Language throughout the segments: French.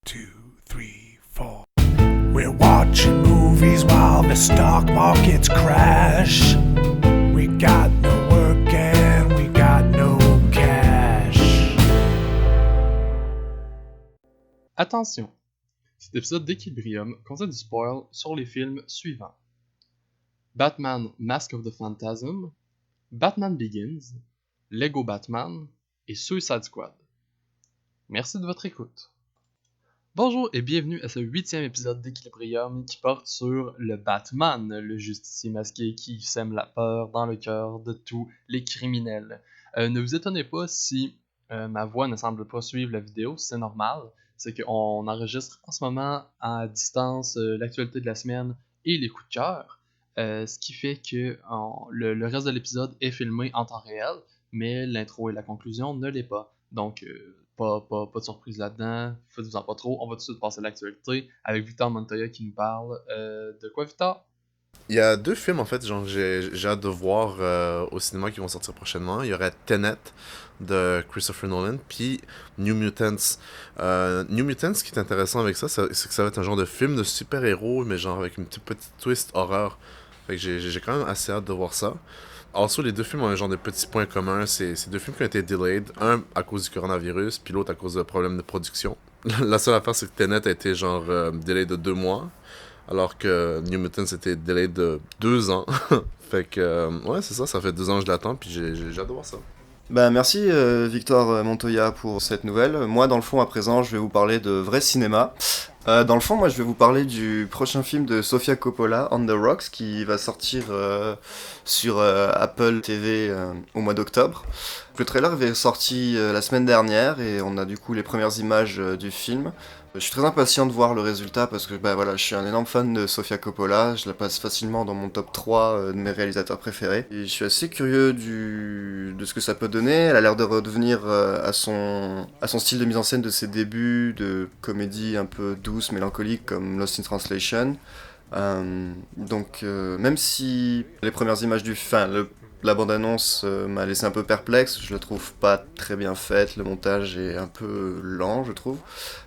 two, three, four. We're watching movies while the stock markets crash. We got no work and we got no cash. Attention, cet épisode d'Equilibrium contient du spoil sur les films suivants: Batman Mask of the Phantasm, Batman Begins, Lego Batman et Suicide Squad. Merci de votre écoute. Bonjour et bienvenue à ce 8e épisode d'Equilibrium qui porte sur le Batman, le justicier masqué qui sème la peur dans le cœur de tous les criminels. Ne vous étonnez pas si ma voix ne semble pas suivre la vidéo, c'est normal. C'est qu'on enregistre en ce moment à distance l'actualité de la semaine et les coups de cœur. Ce qui fait que le reste de l'épisode est filmé en temps réel, mais l'intro et la conclusion ne l'est pas. Donc, pas de surprise là-dedans, faites-vous-en pas trop. On va tout de suite passer à l'actualité avec Victor Montoya qui nous parle de quoi, Victor? Il y a deux films en fait, genre j'ai hâte de voir au cinéma qui vont sortir prochainement. Il y aurait Tenet de Christopher Nolan, puis New Mutants. New Mutants, ce qui est intéressant avec ça, c'est que ça va être un genre de film de super-héros, mais genre avec une petite twist horreur. Fait que j'ai quand même assez hâte de voir ça. Also, les deux films ont un genre de petits points communs. C'est deux films qui ont été delayed. Un à cause du coronavirus, puis l'autre à cause de problèmes de production. La seule affaire, c'est que Tenet a été genre delayed de 2 mois. Alors que New Mutants était delayed de 2 ans. Fait que, ouais, c'est ça fait 2 ans que je l'attends, puis j'ai hâte de voir ça. Bah merci Victor Montoya pour cette nouvelle. Moi dans le fond à présent je vais vous parler de vrai cinéma. Dans le fond moi je vais vous parler du prochain film de Sofia Coppola, On the Rocks, qui va sortir sur Apple TV au mois d'octobre. Le trailer est sorti la semaine dernière et on a du coup les premières images du film. Je suis très impatient de voir le résultat parce que bah, voilà, je suis un énorme fan de Sofia Coppola, je la passe facilement dans mon top 3 de mes réalisateurs préférés. Et je suis assez curieux de ce que ça peut donner, elle a l'air de redevenir à son style de mise en scène de ses débuts, de comédie un peu douce, mélancolique comme Lost in Translation. Donc même si les premières images la bande-annonce m'a laissé un peu perplexe, je la trouve pas très bien faite, le montage est un peu lent je trouve,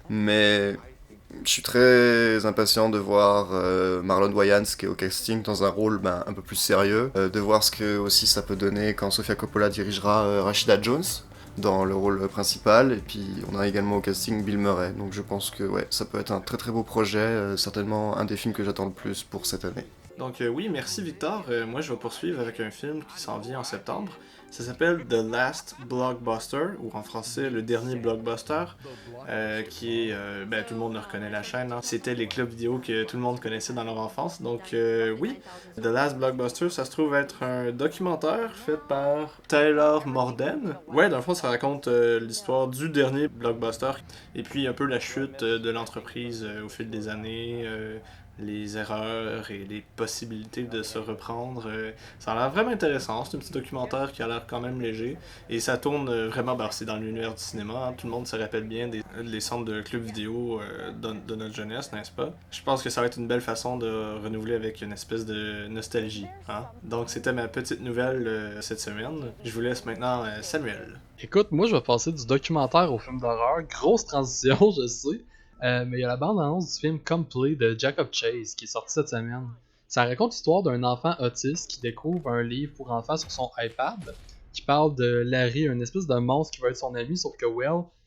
mais je suis très impatient de voir Marlon Wayans qui est au casting dans un rôle un peu plus sérieux, de voir ce que aussi ça peut donner quand Sofia Coppola dirigera Rashida Jones dans le rôle principal, et puis on a également au casting Bill Murray, donc je pense que ouais, ça peut être un très très beau projet, certainement un des films que j'attends le plus pour cette année. Donc oui, merci Victor. Moi je vais poursuivre avec un film qui s'en vient en septembre. Ça s'appelle The Last Blockbuster, ou en français Le Dernier Blockbuster, qui est, tout le monde reconnaît la chaîne, hein. C'était les clubs vidéo que tout le monde connaissait dans leur enfance. Donc oui, The Last Blockbuster, ça se trouve être un documentaire fait par Taylor Morden. Ouais, dans le fond ça raconte l'histoire du dernier blockbuster, et puis un peu la chute de l'entreprise au fil des années, les erreurs et les possibilités de se reprendre. Ça a l'air vraiment intéressant, c'est un petit documentaire qui a l'air quand même léger, et ça tourne vraiment, c'est dans l'univers du cinéma, hein. Tout le monde se rappelle bien des centres de clubs vidéo de notre jeunesse, n'est-ce pas? Je pense que ça va être une belle façon de renouveler avec une espèce de nostalgie, hein? Donc c'était ma petite nouvelle cette semaine. Je vous laisse maintenant Samuel. Écoute, moi je vais passer du documentaire au film d'horreur. Grosse transition, je sais. Mais il y a la bande-annonce du film Complete de Jacob Chase qui est sorti cette semaine. Ça raconte l'histoire d'un enfant autiste qui découvre un livre pour enfants sur son iPad qui parle de Larry, une espèce de monstre qui va être son ami, sauf que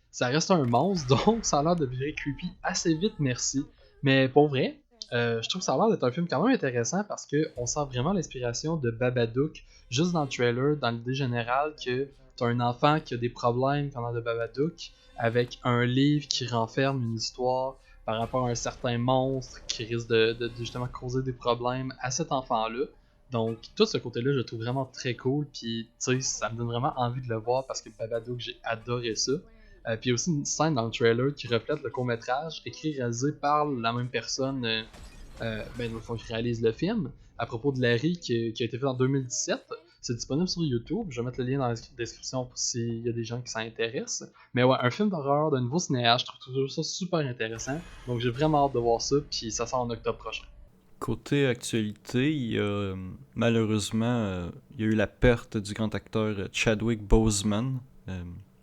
ça reste un monstre, donc ça a l'air de virer creepy assez vite, merci. Mais pour vrai, je trouve que ça a l'air d'être un film quand même intéressant parce qu'on sent vraiment l'inspiration de Babadook juste dans le trailer, dans l'idée générale que t'as un enfant qui a des problèmes pendant de Babadook, avec un livre qui renferme une histoire par rapport à un certain monstre qui risque de justement causer des problèmes à cet enfant-là. Donc tout ce côté-là, je le trouve vraiment très cool, puis tu sais, ça me donne vraiment envie de le voir parce que Babadook, j'ai adoré ça. Puis il y a aussi une scène dans le trailer qui reflète le court-métrage écrit et réalisé par la même personne dans le fond, qui réalise le film, à propos de Larry qui a été fait en 2017. C'est disponible sur YouTube, je vais mettre le lien dans la description pour s'il y a des gens qui s'intéressent. Mais ouais, un film d'horreur d'un nouveau cinéaste, je trouve toujours ça super intéressant. Donc j'ai vraiment hâte de voir ça, puis ça sort en octobre prochain. Côté actualité, malheureusement, il y a eu la perte du grand acteur Chadwick Boseman.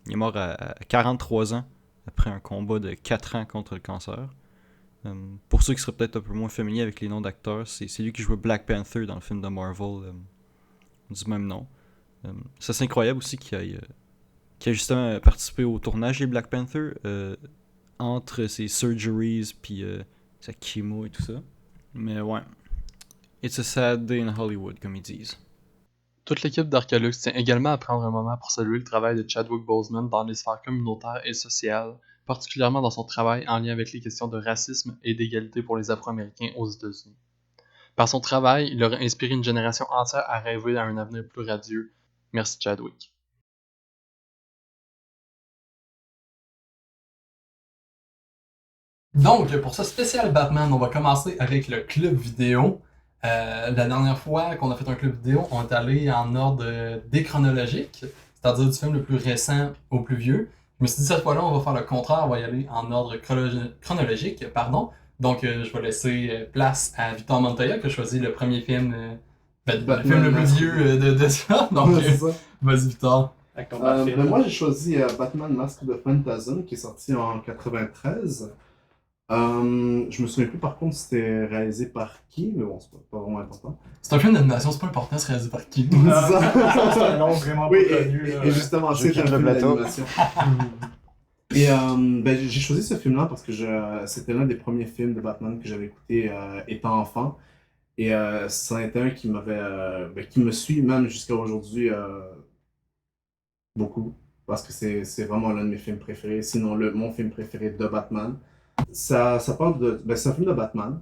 Il est mort à 43 ans après un combat de 4 ans contre le cancer. Pour ceux qui seraient peut-être un peu moins familiers avec les noms d'acteurs, c'est lui qui jouait Black Panther dans le film de Marvel du même nom. Ça, c'est incroyable aussi qu'il a justement participé au tournage des Black Panther entre ses surgeries puis sa chemo et tout ça. Mais ouais, it's a sad day in Hollywood, comme ils disent. Toute l'équipe d'Arcalux tient également à prendre un moment pour saluer le travail de Chadwick Boseman dans les sphères communautaires et sociales, particulièrement dans son travail en lien avec les questions de racisme et d'égalité pour les Afro-Américains aux États-Unis. Par son travail, il aurait inspiré une génération entière à rêver à un avenir plus radieux. Merci Chadwick. Donc, pour ce spécial Batman, on va commencer avec le club vidéo. La dernière fois qu'on a fait un club vidéo, on est allé en ordre déchronologique, c'est-à-dire du film le plus récent au plus vieux. Je me suis dit cette fois-là, on va faire le contraire, on va y aller en ordre chronologique, pardon. Donc, je vais laisser place à Victor Montoya qui a choisi le premier film, le film le plus vieux de ça. Donc, vas-y Victor. Moi, j'ai choisi Batman Mask of the Phantasm qui est sorti en 93. Je me souviens plus par contre c'était réalisé par qui, mais bon, c'est pas vraiment important. C'est un film d'animation, c'est pas important, c'est réalisé par qui. C'est ça. C'est un nom vraiment Oui, pas connu. et justement, c'est un film d'animation. Et j'ai choisi ce film-là parce que c'était l'un des premiers films de Batman que j'avais écouté étant enfant. Et c'en était un qui qui me suit même jusqu'à aujourd'hui beaucoup. Parce que c'est vraiment l'un de mes films préférés, sinon mon film préféré de Batman. Ça parle de... c'est un film de Batman.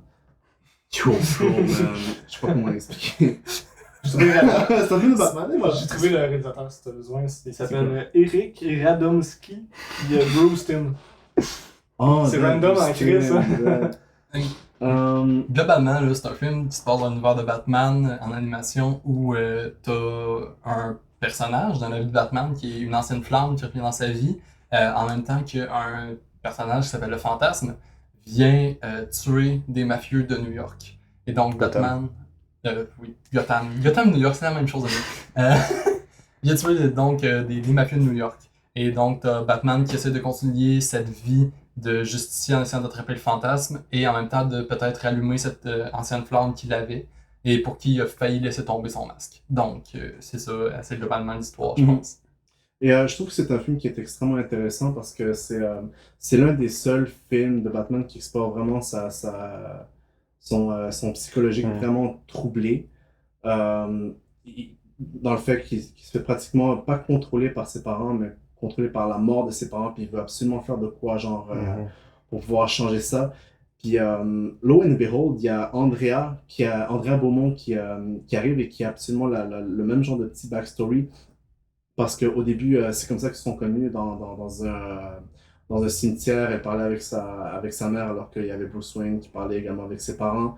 Yo, man. Je sais pas comment l'expliquer. C'est un film de Batman. J'ai trouvé le réalisateur si t'as besoin. Il s'appelle Eric Radomski et Bruce Timm. Oh, c'est random en crise, ça. Globalement, là, c'est un film qui se passe dans l'univers de Batman en animation où t'as un personnage dans la vie de Batman qui est une ancienne flamme qui revient dans sa vie, en même temps qu'un personnage qui s'appelle le Fantasme vient tuer des mafieux de New York. Et donc Batman... Gotham, New York, c'est la même chose. Il a tué donc des mafieux de New York. Et donc t'as Batman qui essaie de concilier cette vie de justicier en essayant d'attraper le fantasme et en même temps de peut-être allumer cette ancienne flamme qu'il avait et pour qui il a failli laisser tomber son masque. Donc c'est ça, c'est globalement l'histoire, je pense. Et je trouve que c'est un film qui est extrêmement intéressant parce que c'est l'un des seuls films de Batman qui explore vraiment son psychologique vraiment troublé. Dans le fait qu'il se fait pratiquement pas contrôler par ses parents, mais contrôlé par la mort de ses parents, puis il veut absolument faire de quoi, genre, pour pouvoir changer ça. Puis, lo and behold, il y a Andrea Beaumont qui arrive et qui a absolument le même genre de petit backstory. Parce qu'au début, c'est comme ça qu'ils se sont connus dans un cimetière. Elle parlait avec sa mère alors qu'il y avait Bruce Wayne qui parlait également avec ses parents.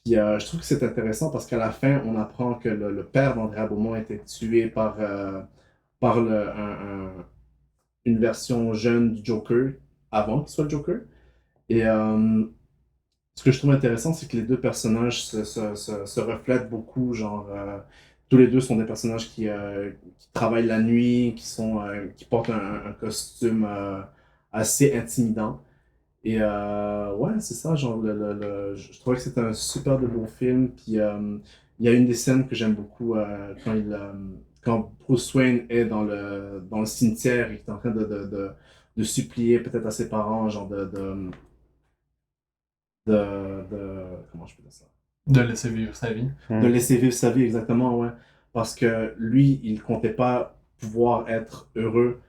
Puis je trouve que c'est intéressant parce qu'à la fin, on apprend que le père d'Andrea Beaumont a été tué par une version jeune du Joker avant qu'il soit le Joker. Et ce que je trouve intéressant, c'est que les deux personnages se reflètent beaucoup, genre... tous les deux sont des personnages qui travaillent la nuit, qui portent un costume assez intimidant. Et ouais, c'est ça, genre, je trouvais que c'était un super de beau film. Puis il y a une des scènes que j'aime beaucoup quand Bruce Wayne est dans le cimetière et qu'il est en train de supplier peut-être à ses parents, genre comment je peux dire ça? De laisser vivre sa vie. De laisser vivre sa vie, exactement, ouais. Parce que lui, il comptait pas pouvoir être heureux.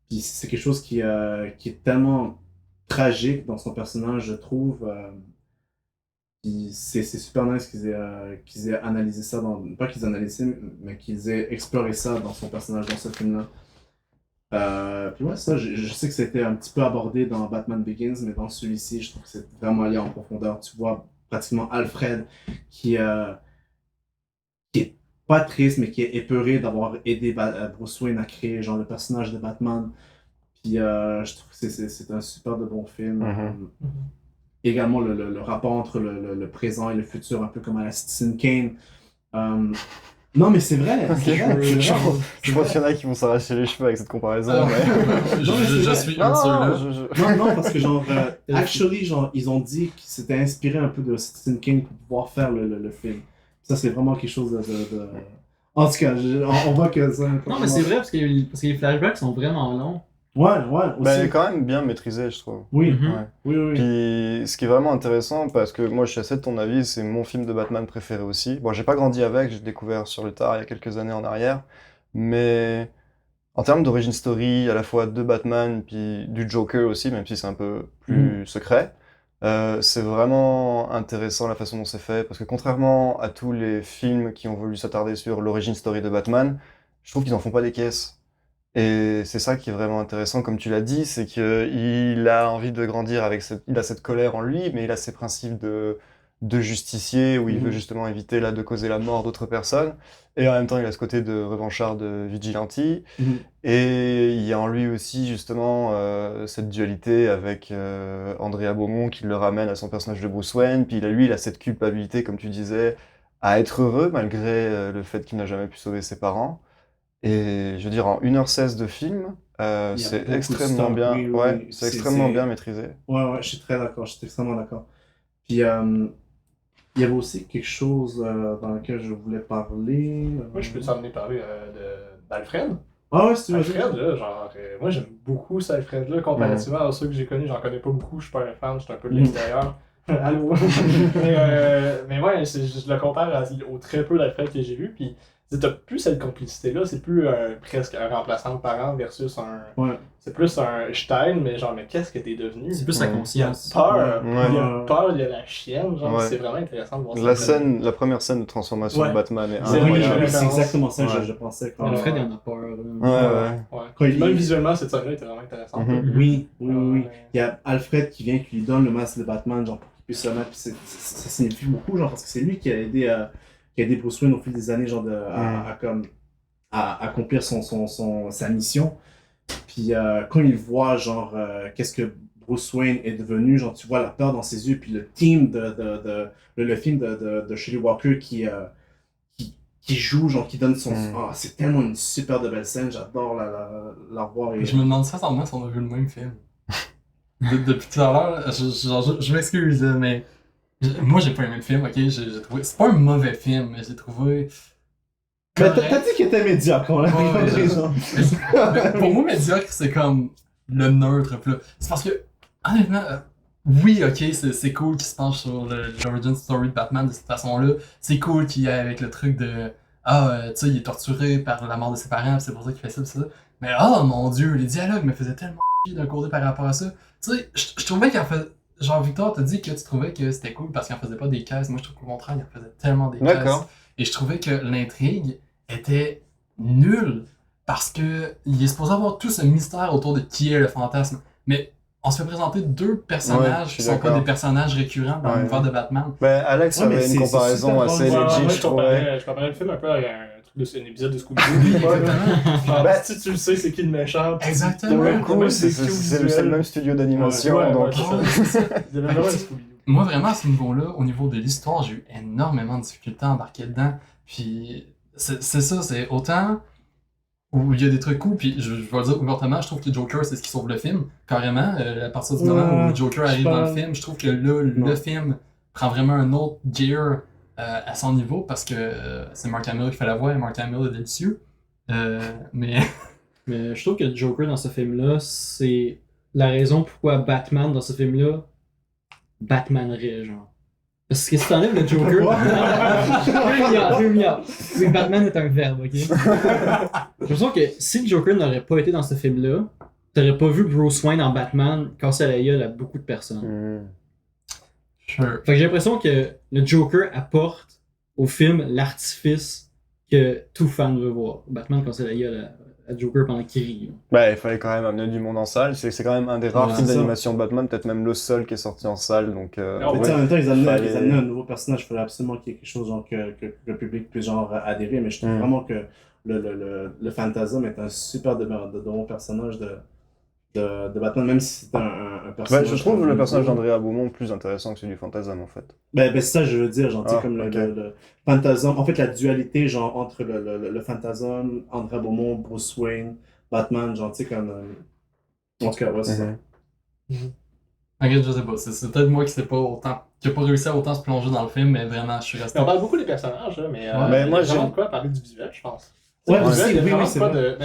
Puis c'est quelque chose qui est tellement tragique dans son personnage, je trouve. Puis c'est super nice qu'ils aient analysé ça, pas qu'ils aient analysé, mais qu'ils aient exploré ça dans son personnage, dans ce film-là. Puis ouais, ça, je sais que c'était un petit peu abordé dans Batman Begins, mais dans celui-ci, je trouve que c'est vraiment allé en profondeur. Tu vois pratiquement Alfred qui est pas triste, mais qui est épeuré d'avoir aidé Bruce Wayne à créer genre, le personnage de Batman. Puis je trouve que c'est un super de bon film. Également le rapport entre le présent et le futur, un peu comme à la Citizen Kane. Non, mais c'est vrai, c'est vrai. c'est Je vrai. je pense qu'il y en a qui vont s'arracher les cheveux avec cette comparaison. Ah, mais... je suis un de ceux-là. Non, parce que genre, actually, genre, ils ont dit qu'ils s'étaient inspirés un peu de Citizen Kane pour pouvoir faire le film. Ça, c'est vraiment quelque chose de... En tout cas, on voit que ça... Non, mais c'est vrai parce que les flashbacks sont vraiment longs. Ouais, aussi. Bah, il est quand même bien maîtrisé, je trouve. Oui, Mhm. Ouais. oui. Puis ce qui est vraiment intéressant, parce que moi je suis assez de ton avis, c'est mon film de Batman préféré aussi. Bon, j'ai pas grandi avec, j'ai découvert sur le tard il y a quelques années en arrière, mais en termes d'origin story, à la fois de Batman, puis du Joker aussi, même si c'est un peu plus secret, c'est vraiment intéressant la façon dont c'est fait, parce que contrairement à tous les films qui ont voulu s'attarder sur l'origin story de Batman, je trouve qu'ils en font pas des caisses. Et c'est ça qui est vraiment intéressant, comme tu l'as dit, c'est qu'il a envie de grandir avec il a cette colère en lui, mais il a ses principes de justicier où il veut justement éviter là de causer la mort d'autres personnes. Et en même temps, il a ce côté de revanchard, de vigilante. Et il y a en lui aussi justement cette dualité avec Andrea Beaumont qui le ramène à son personnage de Bruce Wayne. Puis il a cette culpabilité, comme tu disais, à être heureux malgré le fait qu'il n'a jamais pu sauver ses parents. Et je veux dire, en 1h16 de film, c'est beaucoup de extrêmement stuff, bien, oui, ouais, c'est extrêmement c'est- bien maîtrisé. Ouais, je suis très d'accord, je suis extrêmement d'accord. Puis, il y avait aussi quelque chose dans lequel je voulais parler. Moi, je peux t'emmener parler d'Alfred. Ah ouais, si tu veux. Alfred, là, genre, moi j'aime beaucoup cet Alfred-là, comparativement à ceux que j'ai connus, j'en connais pas beaucoup, je suis pas un fan, je suis un peu de l'extérieur. Allô? mais ouais, je le compare au très peu d'Alfred que j'ai vu, puis t'as plus cette complicité-là, c'est plus presque un remplaçant de parent versus un. Ouais. C'est plus un Stein, mais genre, mais qu'est-ce que t'es devenu? C'est plus sa Il y a conscience. peur, Ouais. il y a peur, il y a la chienne, genre, Ouais. c'est vraiment intéressant de voir ça. La première scène de transformation Ouais. de Batman est C'est Oui, incroyable. c'est exactement ça, Ouais. je pensais. Quand... Alfred, il en a peur. là. Ouais. Ouais. Quand il- Même visuellement, cette scène-là était vraiment intéressante. Mhm. Oui. Il y a Alfred qui vient, qui lui donne le masque de Batman, genre, pour qu'il puisse se mettre. Puis ça signifie beaucoup, genre, parce que c'est lui qui a aidé Bruce Wayne au fil des années, genre, à accomplir sa mission. Puis quand il voit, genre, qu'est-ce que Bruce Wayne est devenu, genre, tu vois la peur dans ses yeux, puis le team le film de Shelley Walker qui joue, genre, qui donne son... Ah, c'est tellement une super de belle scène, j'adore la voir. Et... Je me demande sincèrement si on a vu le même film. Depuis tout à l'heure, je m'excuse, là, mais moi j'ai pas aimé le film, ok? J'ai trouvé... C'est pas un mauvais film, mais j'ai trouvé... Mais t'as dit qu'il était médiocre, on l'a Ouais, compris, genre. Mais pour moi, médiocre, c'est comme le neutre. Pis là, c'est parce que, honnêtement, oui, ok, c'est cool qu'il se penche sur l'origin story de Batman de cette façon-là. C'est cool qu'il y ait avec le truc de tu sais, il est torturé par la mort de ses parents, pis c'est pour ça qu'il fait ça, pis ça. Mais oh mon dieu, les dialogues me faisaient tellement chier d'un côté par rapport à ça. Tu sais, je trouvais qu'il en faisait. Genre, Victor, t'as dit que tu trouvais que c'était cool parce qu'il en faisait pas des caisses. Moi, je trouve qu'au contraire, il en faisait tellement des caisses. D'accord. Et je trouvais que l'intrigue était nulle parce que il est supposé avoir tout ce mystère autour de qui est le fantasme. Mais on se fait présenter deux Ouais, personnages je suis qui sont pas d'accord. des personnages récurrents dans Ouais. l'univers de Batman. Ben, Alex Ouais, mais avait une c'est comparaison super assez bon. legit, moi, je trouvais. je comparais le film un peu à un épisode de Scooby-Doo. Genre, Ben, si tu le sais, c'est qui le méchant. puis Exactement. t'as Pour même- le t'as coup, même c'est des cues c'est le visuelles. même studio d'animation, Ouais, donc... ouais, Ah ouais, c'est ça. Il y avait vraiment un Scooby-Doo. Moi, vraiment, à ce niveau-là, au niveau de l'histoire, j'ai eu énormément de difficultés à embarquer dedans. Puis, c'est ça, c'est autant où il y a des trucs cool, puis je vais le dire ouvertement, je trouve que Joker, c'est ce qui sauve le film, carrément. À partir du moment où Joker arrive dans le film, je trouve que là, le film prend vraiment un autre gear à son niveau, parce que c'est Mark Hamill qui fait la voix, et Mark Hamill est délicieux. Mais Mais je trouve que le Joker dans ce film-là, c'est la raison pourquoi Batman dans ce film-là, Batmanerait, genre. Parce que si t'enlèves le Joker. Hear me out. Oui, Batman est un verbe, ok? J'ai l'impression que si le Joker n'aurait pas été dans ce film-là, t'aurais pas vu Bruce Wayne en Batman casser la gueule à beaucoup de personnes. sure. Fait que j'ai l'impression que le Joker apporte au film l'artifice que tout fan veut voir. Batman casser la gueule à Joker pendant qu'il rit. Ben, il fallait quand même amener du monde en salle. C'est quand même un des rares Ouais, films c'est ça. d'animation de Batman, peut-être même le seul qui est sorti en salle. Donc, Non, Mais ouais. tu sais, en même temps, ils amenaient Fallait- un nouveau personnage. Il fallait absolument qu'il y ait quelque chose genre, que le public puisse genre, adhérer. Mais je trouve vraiment que le Phantasm est un super de bon personnage. de Batman, même si c'est un personnage. je trouve comme le personnage nouveau. d'Andrea Beaumont plus intéressant que celui du Phantasm en fait. Ben, c'est ça que je veux dire, genre, tu sais, Ah, comme ok. le Phantasm, en fait, la dualité, genre, entre le Phantasm, André Beaumont, Bruce Wayne, Batman, genre, tu sais, comme. En tout cas, ouais, c'est ça. Ok, je sais pas, c'est peut-être moi qui a pas réussi à autant se plonger dans le film, mais vraiment, je suis resté. Mais on parle beaucoup des personnages, là, mais, Ouais, mais il y a moi, vraiment j'aime- de quoi parler du visuel, je pense. Ouais, Le visuel, aussi, il y a oui, vraiment oui, c'est pas vrai. de.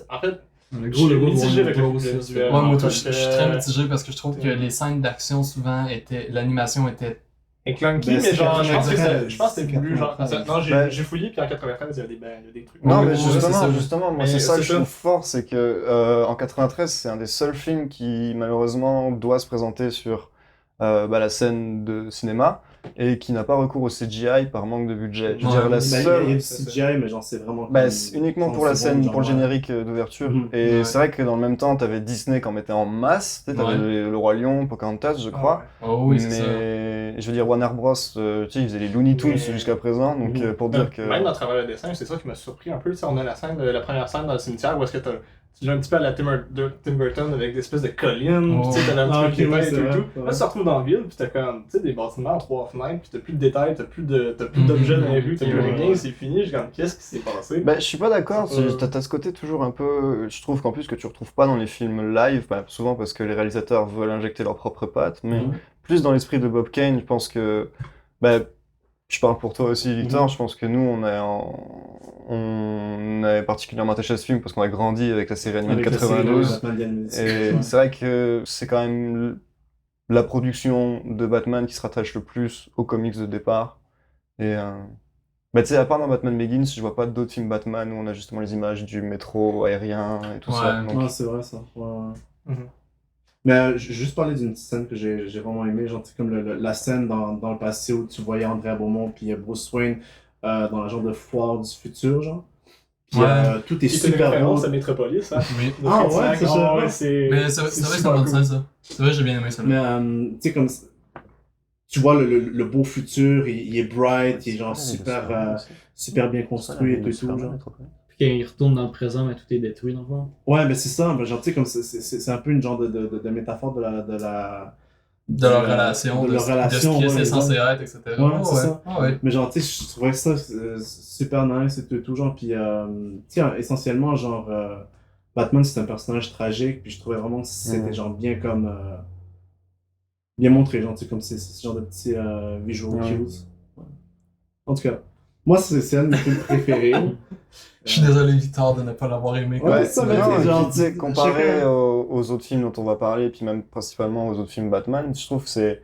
En fait, Le je gros suis logo de mitigé Warner avec le Bros. visuel. Ouais, moi, parce tout, je que- suis très mitigé parce que je trouve que les scènes d'action, souvent, l'animation était. Et clunky, Ben, mais c'est genre, je pense que 93, c'était voulu, genre. 93. Non, Ben- j'ai fouillé, puis en 93, il y a des trucs. Non, Ouais, mais ouais, c'est ça. justement, moi Mais c'est ça c'est que je ça. trouve fort, c'est que en 93, c'est un des seuls films qui malheureusement doit se présenter sur la scène de cinéma et qui n'a pas recours au CGI par manque de budget. Je veux Ouais. dire, la Ben, il y a seule. du CGI, mais genre, c'est vraiment. Bah, comme c'est uniquement 30 pour la secondes, scène, pour le genre, générique d'ouverture. Mhm. Et Ouais. c'est vrai que dans le même temps, t'avais Disney qui en mettait en masse. Tu sais, t'avais le Roi Lion, Pocahontas, je crois. Oh oui, c'est ça. Mais je veux dire, Warner Bros, tu sais, ils faisaient les Looney Tunes Mais- jusqu'à présent. Donc Mhm. pour dire que. Même dans travers le dessin, c'est ça qui m'a surpris un peu. Tu sais, on a la première scène dans le cimetière où est-ce que tu joues un petit peu à la Tim Burton avec des espèces de collines, Oh. puis tu sais, t'as un Ah, petit peu de ok, ouais, détails et c'est tout, vrai, tout. c'est Là, vrai. tu te retrouves dans la ville, puis t'as comme, tu sais, des bâtiments en 3 fenêtres, puis t'as plus de détails, t'as plus d'objets dans les rues, t'as plus Ouais. rien, c'est fini. Je suis comme, qu'est-ce qui s'est passé? Bah, je suis pas d'accord, C'est pas- t'as ce côté toujours un peu. Je trouve qu'en plus que tu retrouves pas dans les films live, souvent parce que les réalisateurs veulent injecter leurs propres pattes, mais Mhm. plus dans l'esprit de Bob Kane, je pense que. Bah, je parle pour toi aussi, Victor, Mhm. je pense que nous, on est particulièrement attaché à ce film parce qu'on a grandi avec la série animée de Avec la série, 92. Batman The Animated Et Series, ouais. c'est vrai que c'est quand même la production de Batman qui se rattache le plus aux comics de départ. Et tu sais, à part dans Batman Begins, je vois pas d'autres films Batman où on a justement les images du métro aérien et tout ça. Ouais. Donc, Non, c'est vrai ça. Ouais, ouais. Mhm. Mais juste parler d'une scène que j'ai vraiment aimée, genre, tu sais, comme la scène dans le passé où tu voyais André Beaumont puis Bruce Wayne dans la genre de foire du futur, genre. Puis Ouais. tout est C'est une super beau. référence à Metropolis, hein. Oui. Ah ouais, c'est ça. Ouais, c'est. Mais c'est vrai que c'est une super bonne cool. scène, ça. C'est vrai, j'ai bien aimé ça. Mais tu sais, comme tu vois le beau futur, il est bright, il est genre super bien construit et tout, genre. Puis quand il retourne dans le présent, mais tout est détruit dans le fond. Ouais, mais c'est ça, ben, genre, tu sais, comme c'est un peu une genre de métaphore de la. De leur relation, de leur relation, de ce qui ouais, c'est censé exact. être, etc. Ouais, c'est ça. Ah ouais. Mais genre, tu sais, je trouvais ça super nice et tout, genre, puis, tu sais, essentiellement, genre, Batman, c'est un personnage tragique, puis je trouvais vraiment que c'était, genre, bien comme, bien montré, genre, tu sais, comme c'est ce genre de petits visual Ouais. cues. Ouais. En tout cas, moi, c'est un de mes films préférés. Je suis désolé, Victor, de ne pas l'avoir aimé. Ouais, Ouais, ça, mais mais non, tu sais, et genre, puis, tu sais, comparé chacun- aux autres films dont on va parler, puis même principalement aux autres films Batman, je trouve que c'est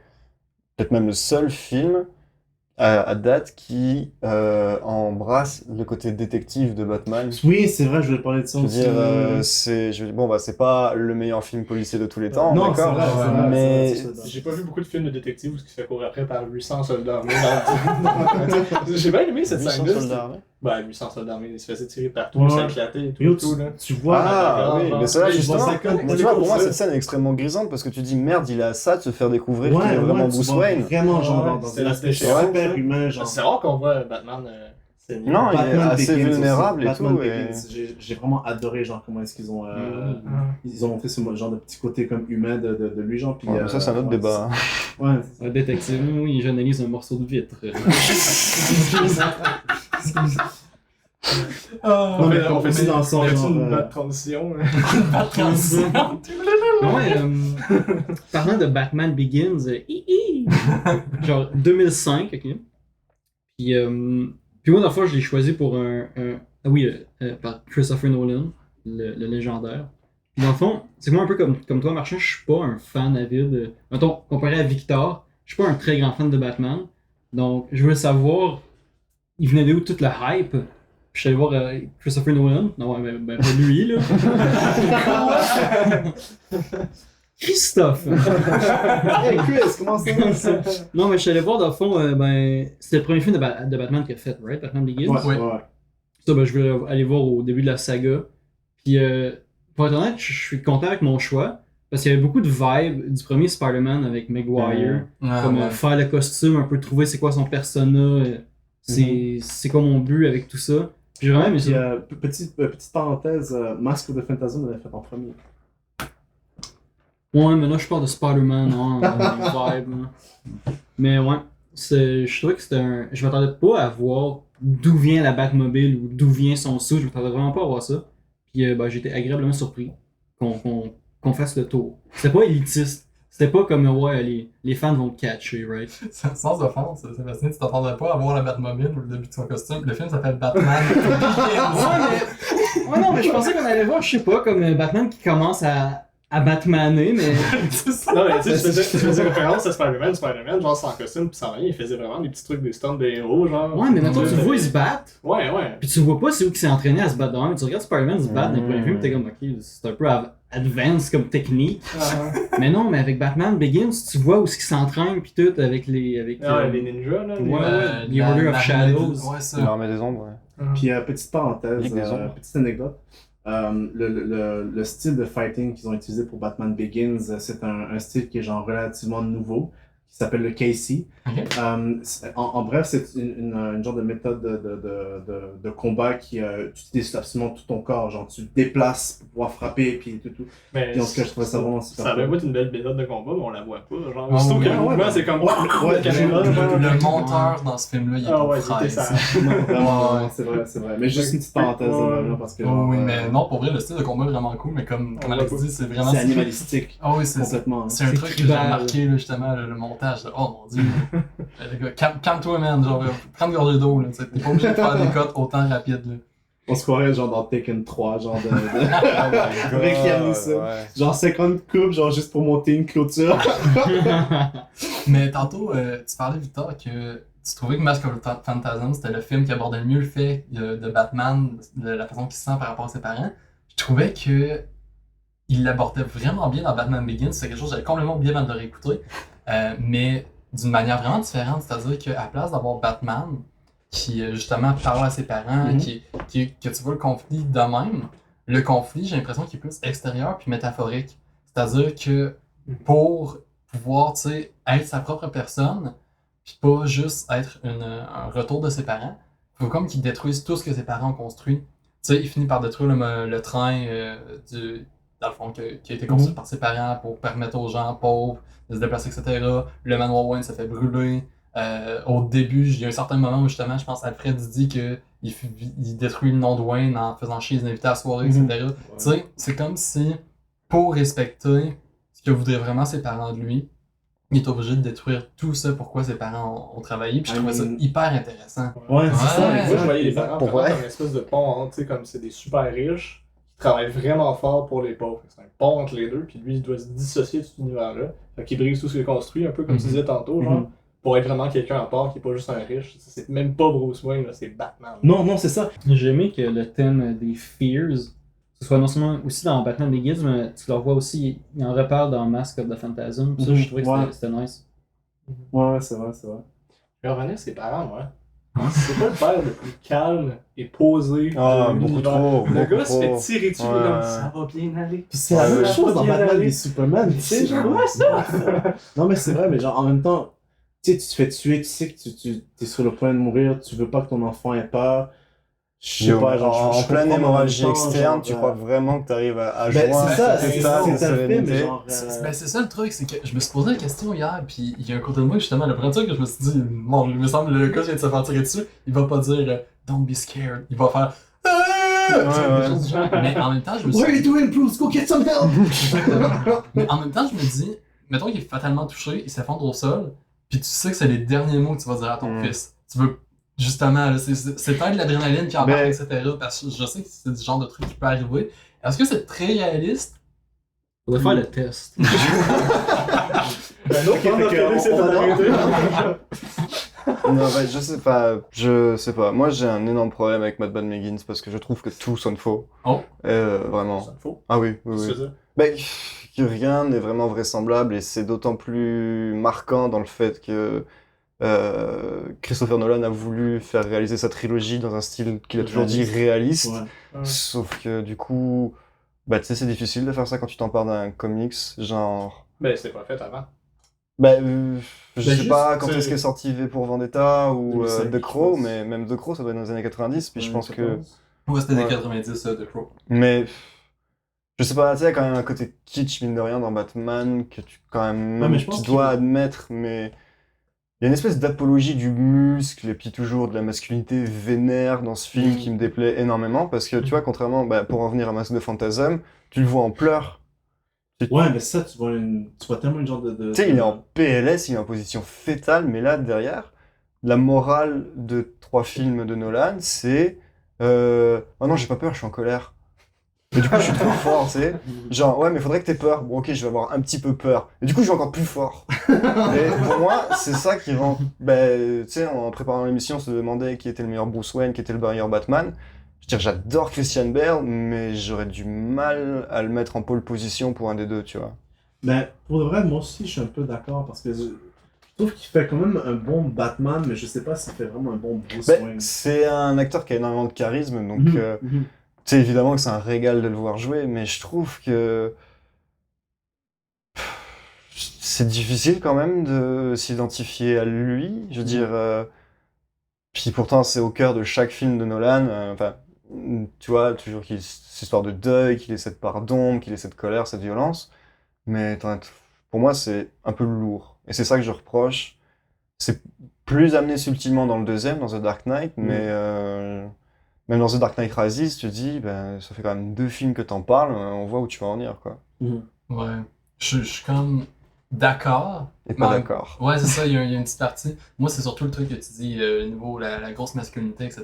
peut-être même le seul film à date qui embrasse le côté détective de Batman. Oui, c'est vrai, je voulais parler de ça Je veux aussi. dire, c'est pas le meilleur film policier de tous les temps, Non, c'est d'accord, vrai, c'est vrai, mais c'est vrai, c'est vrai. J'ai pas vu beaucoup de films de détectives où ce qui se fait courir après par 800 soldats armés. J'ai bien aimé cette 800 scène-là. soldats armés. Ben, 800 soldats armés, ils se faisaient tirer partout, Ouais. ça éclatait et tout. Yo, et tout, là. tu vois, Ah oui, mais ça là, Ils vont justement, s'accorder- mais tu vois, pour moi ça. cette scène est extrêmement grisante parce que tu dis merde, il a ça de se faire découvrir ouais, qu'il est vraiment ouais, tu Bruce vois Wayne. vraiment, genre, Ouais, dans c'est un la aspect déchéance, super hein. humain, genre. C'est rare qu'on voit Batman saigner. Non, il est Batman assez Begins vulnérable aussi. et Batman tout. Et... Begins. J'ai vraiment adoré genre comment est-ce qu'ils ont ils ont montré ce genre de petit côté comme humain de lui genre puis Ouais, mais ça c'est un autre ouais, débat. ouais Un détective, oui, j'analyse un morceau de vitre. non mais on fait ça dans le sens genre une bonne transition. Ouais, parlant de Batman Begins, genre 2005, ok. Puis moi, dans le fond, je l'ai choisi pour par Christopher Nolan, le légendaire. Puis dans le fond, c'est moi un peu comme toi, Marchand, je suis pas un fan avide. Mettons, comparé à Victor, je suis pas un très grand fan de Batman. Donc, je voulais savoir, il venait d'où toute la hype. Puis je suis allé voir Christopher Nolan. Non, ben pas lui, là. Christophe! hey Chris comment ça va Non, mais je suis allé voir, dans le fond, c'était le premier film de Batman qu'il a fait, right? Batman Begins. ouais. Ça, je vais aller voir au début de la saga. Puis, pour être honnête, je suis content avec mon choix. Parce qu'il y avait beaucoup de vibes du premier Spider-Man avec Maguire. Comme faire le costume, un peu trouver c'est quoi son persona. C'est quoi mon but avec tout ça. Puis j'ai vraiment aimé Puis, ça. petite parenthèse, Mask of the Phantasm l'avait fait en premier. Ouais, mais là, je parle de Spider-Man, non, vibe, là. Mais ouais, je trouvais que c'était un. Je m'attendais pas à voir d'où vient la Batmobile ou d'où vient son sou, je m'attendais vraiment pas à voir ça. Puis ben, j'ai été agréablement surpris qu'on fasse le tour. C'était pas élitiste. C'était pas comme, ouais, les fans vont te catcher, right? Sans offense, Sébastien, tu t'attendais pas à voir la Batmobile au début de son costume. Le film s'appelle Batman. Ouais, non, mais je pensais qu'on allait voir, je sais pas, comme Batman qui commence à Batmaner, mais. Non, mais tu sais, tu faisais référence à Spider-Man, genre sans costume pis sans rien, il faisait vraiment des petits trucs, des stunts de héros, genre. Ouais, mais maintenant tu le vois, il se bat. Ouais. Puis tu vois pas c'est où qu'il s'est entraîné à se battre dehors, mais tu regardes Spider-Man se battre dans les premiers films, t'es comme, ok, c'est un peu advanced comme technique. Mais non, mais avec Batman Begins, tu vois où ce qu'il s'entraîne pis tout avec les. Avec, les ninjas, là. Ouais, les Order of Shadows. Ouais, ça. L'armée des ombres, ouais. Puis petite parenthèse, Ligue des Ombres. petite anecdote. Le style de fighting qu'ils ont utilisé pour Batman Begins, c'est un style qui est genre relativement nouveau, qui s'appelle le KC. Ok. En bref, c'est une genre de méthode de combat qui tu utilises absolument tout ton corps, genre tu te déplaces pour pouvoir frapper puis tout. Mais Puis en tout cas, je trouvais ça vraiment super ça cool. avait être une belle méthode de combat, mais on la voit pas. Genre, Ah, aussitôt oui, que le ouais, mouvement, ouais. c'est comme. Ouais, la caméra, genre. Le monteur dans ce film-là, il est Ah pas ouais, prêt. c'était ça. Non, vraiment, Ouais. c'est vrai. Mais juste une petite parenthèse Ouais. là, parce que. Oh, oui, genre, mais non, pour vrai, le style de combat est vraiment cool, mais comme On Alex voit dit, c'est vraiment. c'est animalistique. Ah oui, c'est Complètement. hein. C'est un C'est truc que j'ai tribal. remarqué, là, justement, le montage. Là. Oh mon dieu. Le gars, calme-toi, man. Genre, prends une gorgée d'eau. Là. T'es pas obligé de faire des cotes autant rapides. Là. On se croirait genre dans Tekken 3, genre de. Oh Avec Liam Neeson. Genre 50 coupes, genre juste pour monter une clôture. Mais tantôt, tu parlais, Victor, que tu trouvais que Mask of the Phantasm, c'était le film qui abordait le mieux le fait de Batman, de la façon qu'il se sent par rapport à ses parents. Je trouvais que il l'abordait vraiment bien dans Batman Begins. C'est quelque chose que j'avais complètement oublié avant de le réécouter. Mais d'une manière vraiment différente. C'est-à-dire qu'à la place d'avoir Batman qui, justement, parle à ses parents, que tu vois le conflit de même, le conflit, j'ai l'impression qu'il est plus extérieur puis métaphorique. C'est-à-dire que pour pouvoir, tu sais, être sa propre personne, puis pas juste être un retour de ses parents, il faut comme qu'il détruise tout ce que ses parents ont construit. Tu sais, il finit par détruire le train dans le fond, qui a été construit par ses parents pour permettre aux gens pauvres de se déplacer, etc. Le manoir Wayne se fait brûler. Au début, il y a un certain moment où justement, je pense Alfred dit qu'il détruit le nom de Wayne en faisant chier les invités à la soirée, etc. Tu sais, c'est comme si, pour respecter ce que voudraient vraiment ses parents de lui, il est obligé de détruire tout ça pourquoi ses parents ont travaillé. Puis je trouvais ça hyper intéressant. Ouais, c'est ça. Ouais. Moi, je voyais les parents Pour vraiment vrai. comme une espèce de pont entre, tu sais, comme c'est des super riches qui travaillent vraiment fort pour les pauvres. C'est un pont entre les deux, puis lui, il doit se dissocier de cet univers-là. Fait qu'il brise tout ce qu'il a construit, un peu comme tu disais tantôt, genre, pour être vraiment quelqu'un à part qui est pas juste un riche. C'est même pas Bruce Wayne, là, c'est Batman. Non, c'est ça. J'ai aimé que le thème des fears, ce soit non seulement aussi dans Batman Begins, mais tu le vois aussi, il en reparle dans Mask of the Phantasm. Ça, je trouvais que c'était nice. Ouais, c'est vrai. Je vais revenir à ses parents, moi. C'est pas le père le plus calme et posé Ah, de beaucoup l'univers. trop, Le beaucoup gars se fait trop. tirer dessus, Ouais. comme ça va bien aller. Puis c'est la même Ouais. chose dans Bien Batman aller. et Superman, tu sais, genre. Ouais, ça! Non, mais c'est vrai, mais genre en même temps, tu sais, tu te fais tuer, tu sais que tu es sur le point de mourir, tu veux pas que ton enfant ait peur. Je sais pas, genre. en je pleine comprends, mais en hémorragie même temps, externe, genre, tu crois vraiment que tu arrives à Ben, joindre c'est ça, cet c'est état de ça le film, mais sérénité. genre. C'est ça le truc, c'est que je me suis posé la question hier, puis il y a un côté de moi justement, le premier truc que je me suis dit, bon, il me semble le gars vient de se faire tirer dessus, il va pas dire Don't be scared, il va faire des choses du genre. Mais en même temps, je me suis What are you doing, Bruce? Go get some help! Mais en même temps, je me dis, mettons qu'il est fatalement touché, il s'effondre au sol, puis tu sais que c'est les derniers mots que tu vas dire à ton fils. Tu veux, justement, là, c'est peut-être l'adrénaline qui embarque, Mais- etc. Parce que je sais que c'est du genre de truc qui peut arriver. Est-ce que c'est très réaliste? Faudrait faire le test. Un autre membre de la télé, c'est on va arrêté. Non, bah, je sais pas. Moi, j'ai un énorme problème avec Batman Begins parce que je trouve que tout sonne faux. Oh. Vraiment. Ça faut. Ah oui, oui, C'est oui. ça. Ben, que rien n'est vraiment vraisemblable et c'est d'autant plus marquant dans le fait que Christopher Nolan a voulu faire réaliser sa trilogie dans un style qu'il a toujours dit réaliste. Ouais. Sauf que du coup, bah, tu sais, c'est difficile de faire ça quand tu t'en parles d'un comics, genre. Ben, c'est pas fait avant. Je sais juste, pas quand c'est- est-ce qu'est sorti V pour Vendetta ou 2005, The Crow, je pense. mais même The Crow, ça doit être dans les années 90, puis je pense que. Ouais, c'était des Ouais. 90 de Crow. Mais Je sais pas, tu sais, il y a quand même un côté kitsch, mine de rien, dans Batman, que tu, quand même, Ouais, mais je pense tu qu'il dois va- admettre, mais il y a une espèce d'apologie du muscle, et puis toujours de la masculinité vénère dans ce film qui me déplaît énormément, parce que, tu vois, contrairement, bah, pour en venir à Masque de Fantasme, tu le vois en pleurs. Ouais, mais ça, tu vois tellement une genre Tu sais, il est en PLS, il est en position fétale, mais là, derrière, la morale de 3 films de Nolan, c'est oh non, j'ai pas peur, je suis en colère. Et du coup, je suis trop fort, tu sais. Genre, ouais, mais faudrait que t'aies peur. Bon, ok, je vais avoir un petit peu peur. Et du coup, je vais encore plus fort. Et pour moi, c'est ça qui rend. Ben, tu sais, en préparant l'émission, on se demandait qui était le meilleur Bruce Wayne, qui était le meilleur Batman. Je veux dire, j'adore Christian Bale, mais j'aurais du mal à le mettre en pole position pour un des deux, tu vois. Ben, pour de vrai, moi aussi, je suis un peu d'accord parce que je trouve qu'il fait quand même un bon Batman, mais je sais pas s'il fait vraiment un bon Bruce Ben, Wayne. c'est un acteur qui a énormément de charisme, donc Mhm, mhm. tu sais, évidemment que c'est un régal de le voir jouer, mais je trouve que c'est difficile quand même de s'identifier à lui. Je veux dire, puis pourtant c'est au cœur de chaque film de Nolan. Enfin, tu vois, toujours qu'il y ait cette histoire de deuil, qu'il ait cette part d'ombre, qu'il ait cette colère, cette violence. Mais pour moi, c'est un peu lourd. Et c'est ça que je reproche. C'est plus amené subtilement dans le deuxième, dans The Dark Knight, mais même dans The Dark Knight Rises, tu te dis, ben, ça fait quand même 2 films que t'en parles, on voit où tu vas en venir, quoi. Ouais. Je suis comme d'accord. Et pas Mais- d'accord. Ouais, c'est ça, il y a une petite partie. Moi, c'est surtout le truc que tu dis, au niveau la grosse masculinité, etc.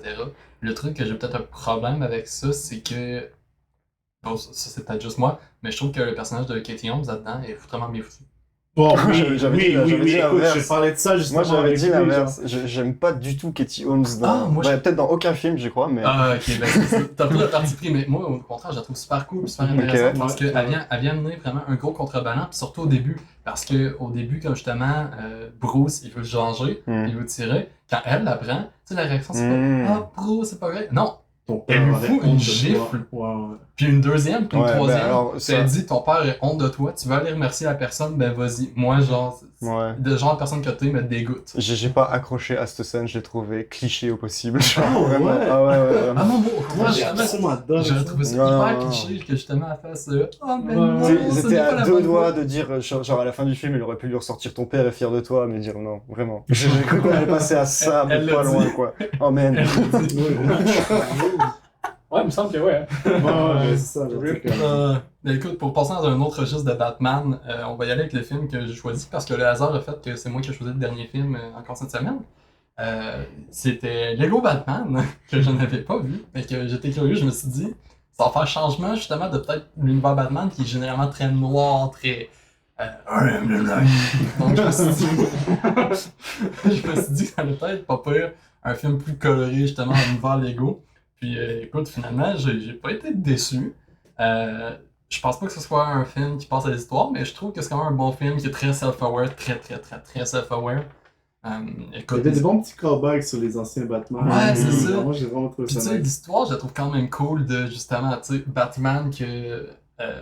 Le truc que j'ai peut-être un problème avec ça, c'est que. Bon, ça c'est peut-être juste moi, mais je trouve que le personnage de Katie Holmes là-dedans est vraiment bien foutu. Bon, J'avais dit écoute, l'inverse. je parlais de ça justement. Moi, j'avais avec dit lui, l'inverse. J'aime pas du tout Katie Holmes dans. Ah, moi, Ouais, peut-être dans aucun film, je crois, mais. Ah, ok, ben t'as pas de parti pris, mais moi, au contraire, je la trouve super cool, super intéressante, Ok. parce Ouais, qu'elle vient amener vraiment un gros contrebalan, puis surtout au début, parce que au début, quand justement, Bruce, il veut se venger, il veut tirer, quand elle la prend, tu sais, la réaction, c'est Mm. pas « Ah, Bruce, c'est pas vrai! » Non, Ton elle père lui avait fout honte une de toi. gifle, Ouais, ouais. puis une deuxième, puis une Ouais, ben troisième, alors, puis ça- elle dit « Ton père est honte de toi, tu veux aller remercier la personne, ben vas-y. » Moi, genre, Ouais. le genre de personne que t'es me dégoûte. J'ai pas accroché à cette scène, je l'ai trouvé cliché au possible. Genre, Ah, vraiment. ouais. Ah ouais, ouais, vraiment. Ah non, Moi, j'ai justement, absolument adoré j'aurais ça. trouvé ça Non, hyper non, non. cliché que justement elle fasse oh mais Ouais, non, ouais. Tu sais, ils ce étaient n'est pas à la 2 bonne doigts voie. de dire, genre à la fin du film, il aurait pu lui ressortir ton père est fier de toi, mais dire non, vraiment. J'ai cru qu'on allait passer à ça, mais Elle pas l'a loin, dit. quoi. Oh man. Ouais, il me semble que ouais. Ouais, c'est ça. genre, Rip. c'est comme- Mais écoute, pour passer dans un autre registre de Batman, on va y aller avec le film que j'ai choisi parce que le hasard a fait que c'est moi qui ai choisi le dernier film encore cette semaine. C'était Lego Batman, que je n'avais pas vu, mais que j'étais curieux, je me suis dit, ça va faire changement justement de peut-être l'univers Batman qui est généralement très noir, très. Donc je me suis dit, je me suis dit que ça allait peut-être pas pire un film plus coloré justement en univers Lego. Puis écoute, finalement, j'ai pas été déçu. Je pense pas que ce soit un film qui passe à l'histoire, mais je trouve que c'est quand même un bon film qui est très self-aware, très self-aware. Il y Écoute, avait des bons petits callbacks sur les anciens Batman. Ouais, c'est ça. Moi, j'ai vraiment trouvé puis tu ça sais, nice. l'histoire, je la trouve quand même cool de justement, tu sais, Batman qui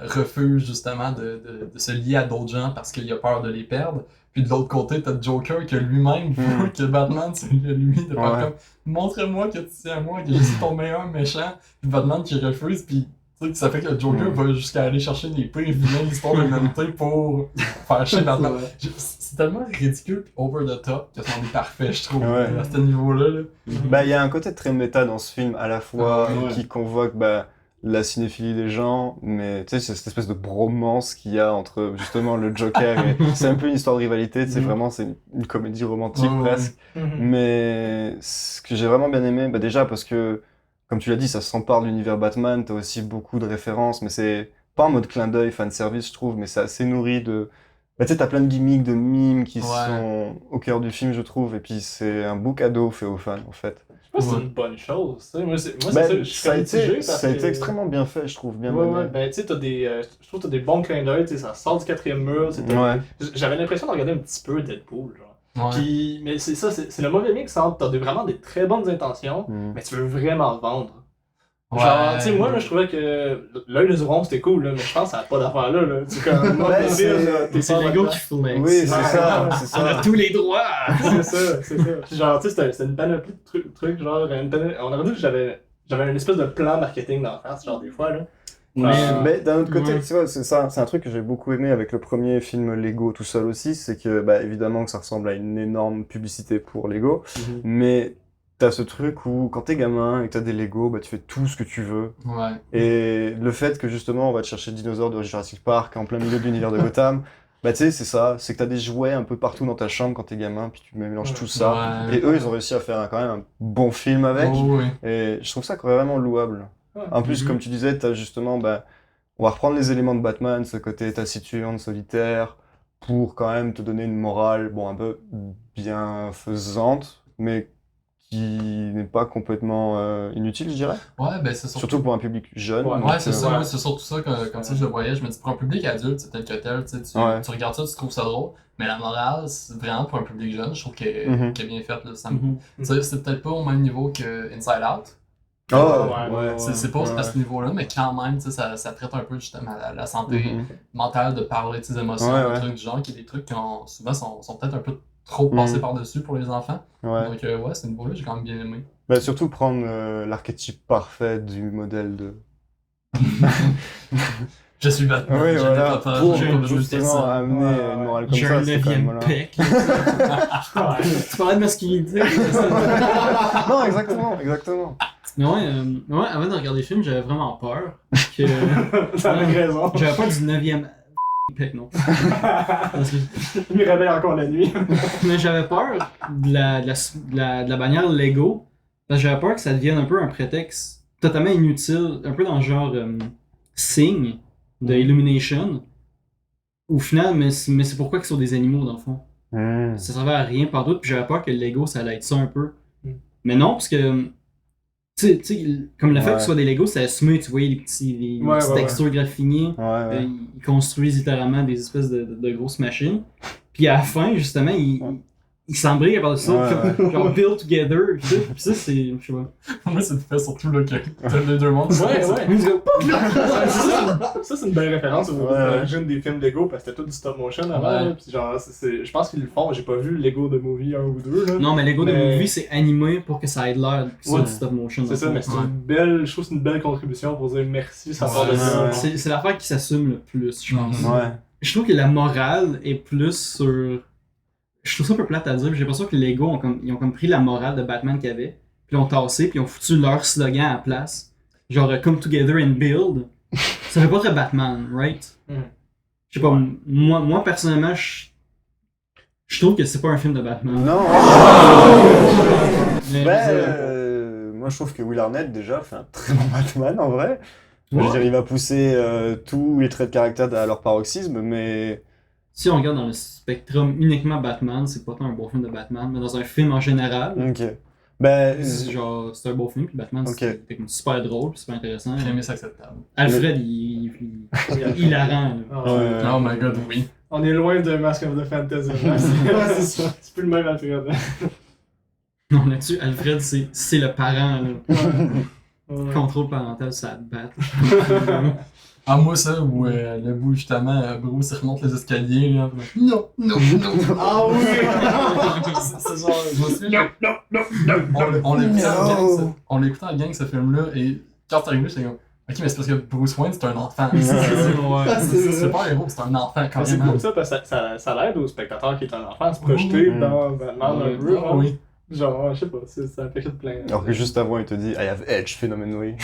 refuse justement de se lier à d'autres gens parce qu'il a peur de les perdre. Puis de l'autre côté, t'as Joker qui lui-même veut que Batman c'est lui de faire Ouais. comme montre-moi que tu tiens à moi, que je suis ton meilleur méchant. Puis Batman qui refuse, puis tu sais, ça fait que le Joker va jusqu'à aller chercher les pires vilains de l'histoire de l'humanité pour faire chier Batman. Ouais. C'est tellement ridicule pis over the top que c'en est parfait, je trouve, Ouais. à ce niveau-là. Là. Bah, il y a un côté très méta dans ce film, à la fois Ah, ouais. qui convoque bah, la cinéphilie des gens, mais tu sais, c'est cette espèce de bromance qu'il y a entre justement le Joker et. C'est un peu une histoire de rivalité, tu sais, Mhm. vraiment, c'est une comédie romantique Ouais, ouais. presque. Mais ce que j'ai vraiment bien aimé, bah déjà parce que, comme tu l'as dit, ça s'empare de l'univers Batman, t'as aussi beaucoup de références, mais c'est pas en mode clin d'œil, fanservice, je trouve, mais c'est assez nourri de. Bah, tu sais, t'as plein de gimmicks, de mimes qui Ouais. sont au cœur du film, je trouve, et puis c'est un beau cadeau fait aux fans, en fait. Je sais pas si c'est Ouais. une bonne chose. Tu sais. Moi, c'est Ben, ça, je suis ça a comme mitigé été, parce ça a été que- extrêmement bien fait, je trouve, bien Ouais, mené. ouais, ben tu sais, t'as des. Je trouve que t'as des bons clins d'œil, tu sais, ça sort du quatrième mur. C'était... Ouais. J'avais l'impression de regarder un petit peu Deadpool, genre. Ouais. Puis, mais c'est ça, c'est le mauvais mix entre vraiment des très bonnes intentions, Mm. mais tu veux vraiment vendre. Ouais. Genre, tu sais, moi, là, je trouvais que l'œil de Zuron c'était cool, là, mais je pense que ça n'a pas d'affaire là. C'est comme. moi, Ben, le c'est- film, là, t'es C'est pas Lego là-dedans. qui fout avec Oui, c'est ça. ça, c'est On a ça. tous les droits! C'est ça, c'est ça. Puis genre, tu sais, c'était une panoplie de trucs, genre, on aurait dit que j'avais une espèce de plan marketing d'en face, genre, des fois, là. Mais d'un autre côté, Ouais. tu vois, c'est un truc que j'ai beaucoup aimé avec le premier film Lego tout seul aussi, c'est que, bah, évidemment que ça ressemble à une énorme publicité pour Lego, mais t'as ce truc où quand t'es gamin et que t'as des Lego, bah, tu fais tout ce que tu veux. Ouais. Et le fait que justement on va te chercher le dinosaure de Jurassic Park en plein milieu de l'univers de Gotham, bah tu sais, c'est ça, c'est que t'as des jouets un peu partout dans ta chambre quand t'es gamin, puis tu mélanges tout ça. Ouais. Et eux, ils ont réussi à faire quand même un bon film avec, Oh, oui. et je trouve ça vraiment louable. Ouais. En plus, Mhm. comme tu disais, t'as justement, bah, on va reprendre les éléments de Batman, ce côté taciturne, solitaire, pour quand même te donner une morale, bon, un peu bienfaisante, mais qui n'est pas complètement inutile, je dirais. Ouais, ben c'est surtout. Surtout pour un public jeune. Ouais, donc, Ouais, c'est ça, ouais. moi, c'est surtout ça, comme ça je le voyais. Je me dis, pour un public adulte, c'est tel que tel, tu sais, Ouais. tu regardes ça, tu trouves ça drôle, mais la morale, c'est vraiment pour un public jeune, je trouve qu'elle Mhm. qu'elle est bien faite. Là, Mhm. Tu sais, c'est peut-être pas au même niveau que Inside Out. Oh, Ouais. C'est pas ouais. à ce niveau-là, mais quand même, tu sais, ça traite un peu justement la santé Mhm. mentale, de parler de ses émotions, Ouais, des ouais. trucs du genre, qui est des trucs qui souvent sont peut-être un peu trop passés Mhm. par-dessus pour les enfants. Ouais. Donc, ouais, ce niveau-là, j'ai quand même bien aimé. Bah, surtout prendre l'archétype parfait du modèle de. Je suis Batman, Oui, je voilà, n'ai pas peur, pour j'ai pas besoin de justement personne. amener Ouais, une morale comme J'ai ça, un c'est quand même 9e voilà. pec. Tu parlais de masculinité. Non, exactement, exactement. Mais ouais, avant de regarder le film, j'avais vraiment peur que. T'avais raison. J'avais peur du 9e pec, non. Parce que- Il me réveille encore la nuit. Mais j'avais peur de la bannière Lego. Parce que j'avais peur que ça devienne un peu un prétexte totalement inutile, un peu dans le genre Sing de Illumination. Au final, mais c'est pourquoi qu'ils sont des animaux dans le fond. Ça servait à rien par doute, puis j'avais peur que le Lego ça allait être ça un peu. Mais non, parce que. Tu sais, comme le fait Ouais. que ce soit des Legos, c'est assumé, tu voyais les petites Ouais, ouais, textures graffinées. Ouais, ouais. Ils construisent littéralement des espèces de grosses machines. Puis à la fin, justement, ils s'embrayent par dessus Ouais, comme genre build together. Puis ça, c'est. Je sais pas. Moi, c'est fait surtout là que t'as les deux mondes. Ouais, ouais. Ils disent, Ça, c'est une belle référence aux Ouais. origines des films Lego parce que c'était tout du stop motion avant. Ouais. Là, puis genre, je pense qu'ils le font. J'ai pas vu Lego de Movie 1 ou 2. Là. Non, mais Lego de Mais- Movie, c'est animé pour que ça ait l'air que c'est Ouais. du stop motion. C'est ça, dans le mais fond. c'est une belle, je trouve que c'est une belle contribution pour dire merci, ça part de Ouais. ça. C'est l'affaire qui s'assume le plus, je pense. Ouais. Je trouve que la morale est plus sur. Je trouve ça un peu plate à dire, puis j'ai l'impression que les Lego ils ont comme pris la morale de Batman qu'il y avait, puis l'ont tassé, puis ils ont foutu leur slogan à la place. Genre Come Together and Build. Ça fait pas très Batman, right? Mhm. Je sais pas, moi personnellement, je trouve que c'est pas un film de Batman. Non, Mais, ben, je veux dire, moi je trouve que Will Arnett déjà fait un très bon Batman en vrai. Je Ouais. veux dire, il va pousser tous les traits de caractère à leur paroxysme, mais. si on regarde dans le spectrum uniquement Batman, c'est pas tant un bon film de Batman, mais dans un film en général, Ok. Ben. c'est un beau film, puis Batman Ok. c'est comme super drôle, puis super intéressant. Prémisse acceptable. Alfred, il est hilarant. là. Ah, Ouais. Oh my god, oui. On est loin de Mask of the Phantasm. Hein, c'est ça. C'est plus le même Alfred. Non, là-dessus, Alfred, c'est le parent. Là. Ouais. Contrôle parental, ça te bat. Ah, moi, ça, où le bout, justement, Bruce, il remonte les escaliers, là. Non, non, non. Ah oui! C'est genre, je me souviens. On l'écoutait en gang, on l'écoutait en gang, ce film-là, et quand c'est arrivé, j'étais comme, ok, mais c'est parce que Bruce Wayne, c'est un enfant. C'est pas un héros, c'est un enfant, quand Mais c'est même. cool ça parce que ça l'aide au spectateur qui est un enfant à se projeter Mmh. dans Batman un peu. Ah hein. oui. Genre, je sais pas, ça fait que de plein. Alors que juste avant, il te dit I have edge phenomenally.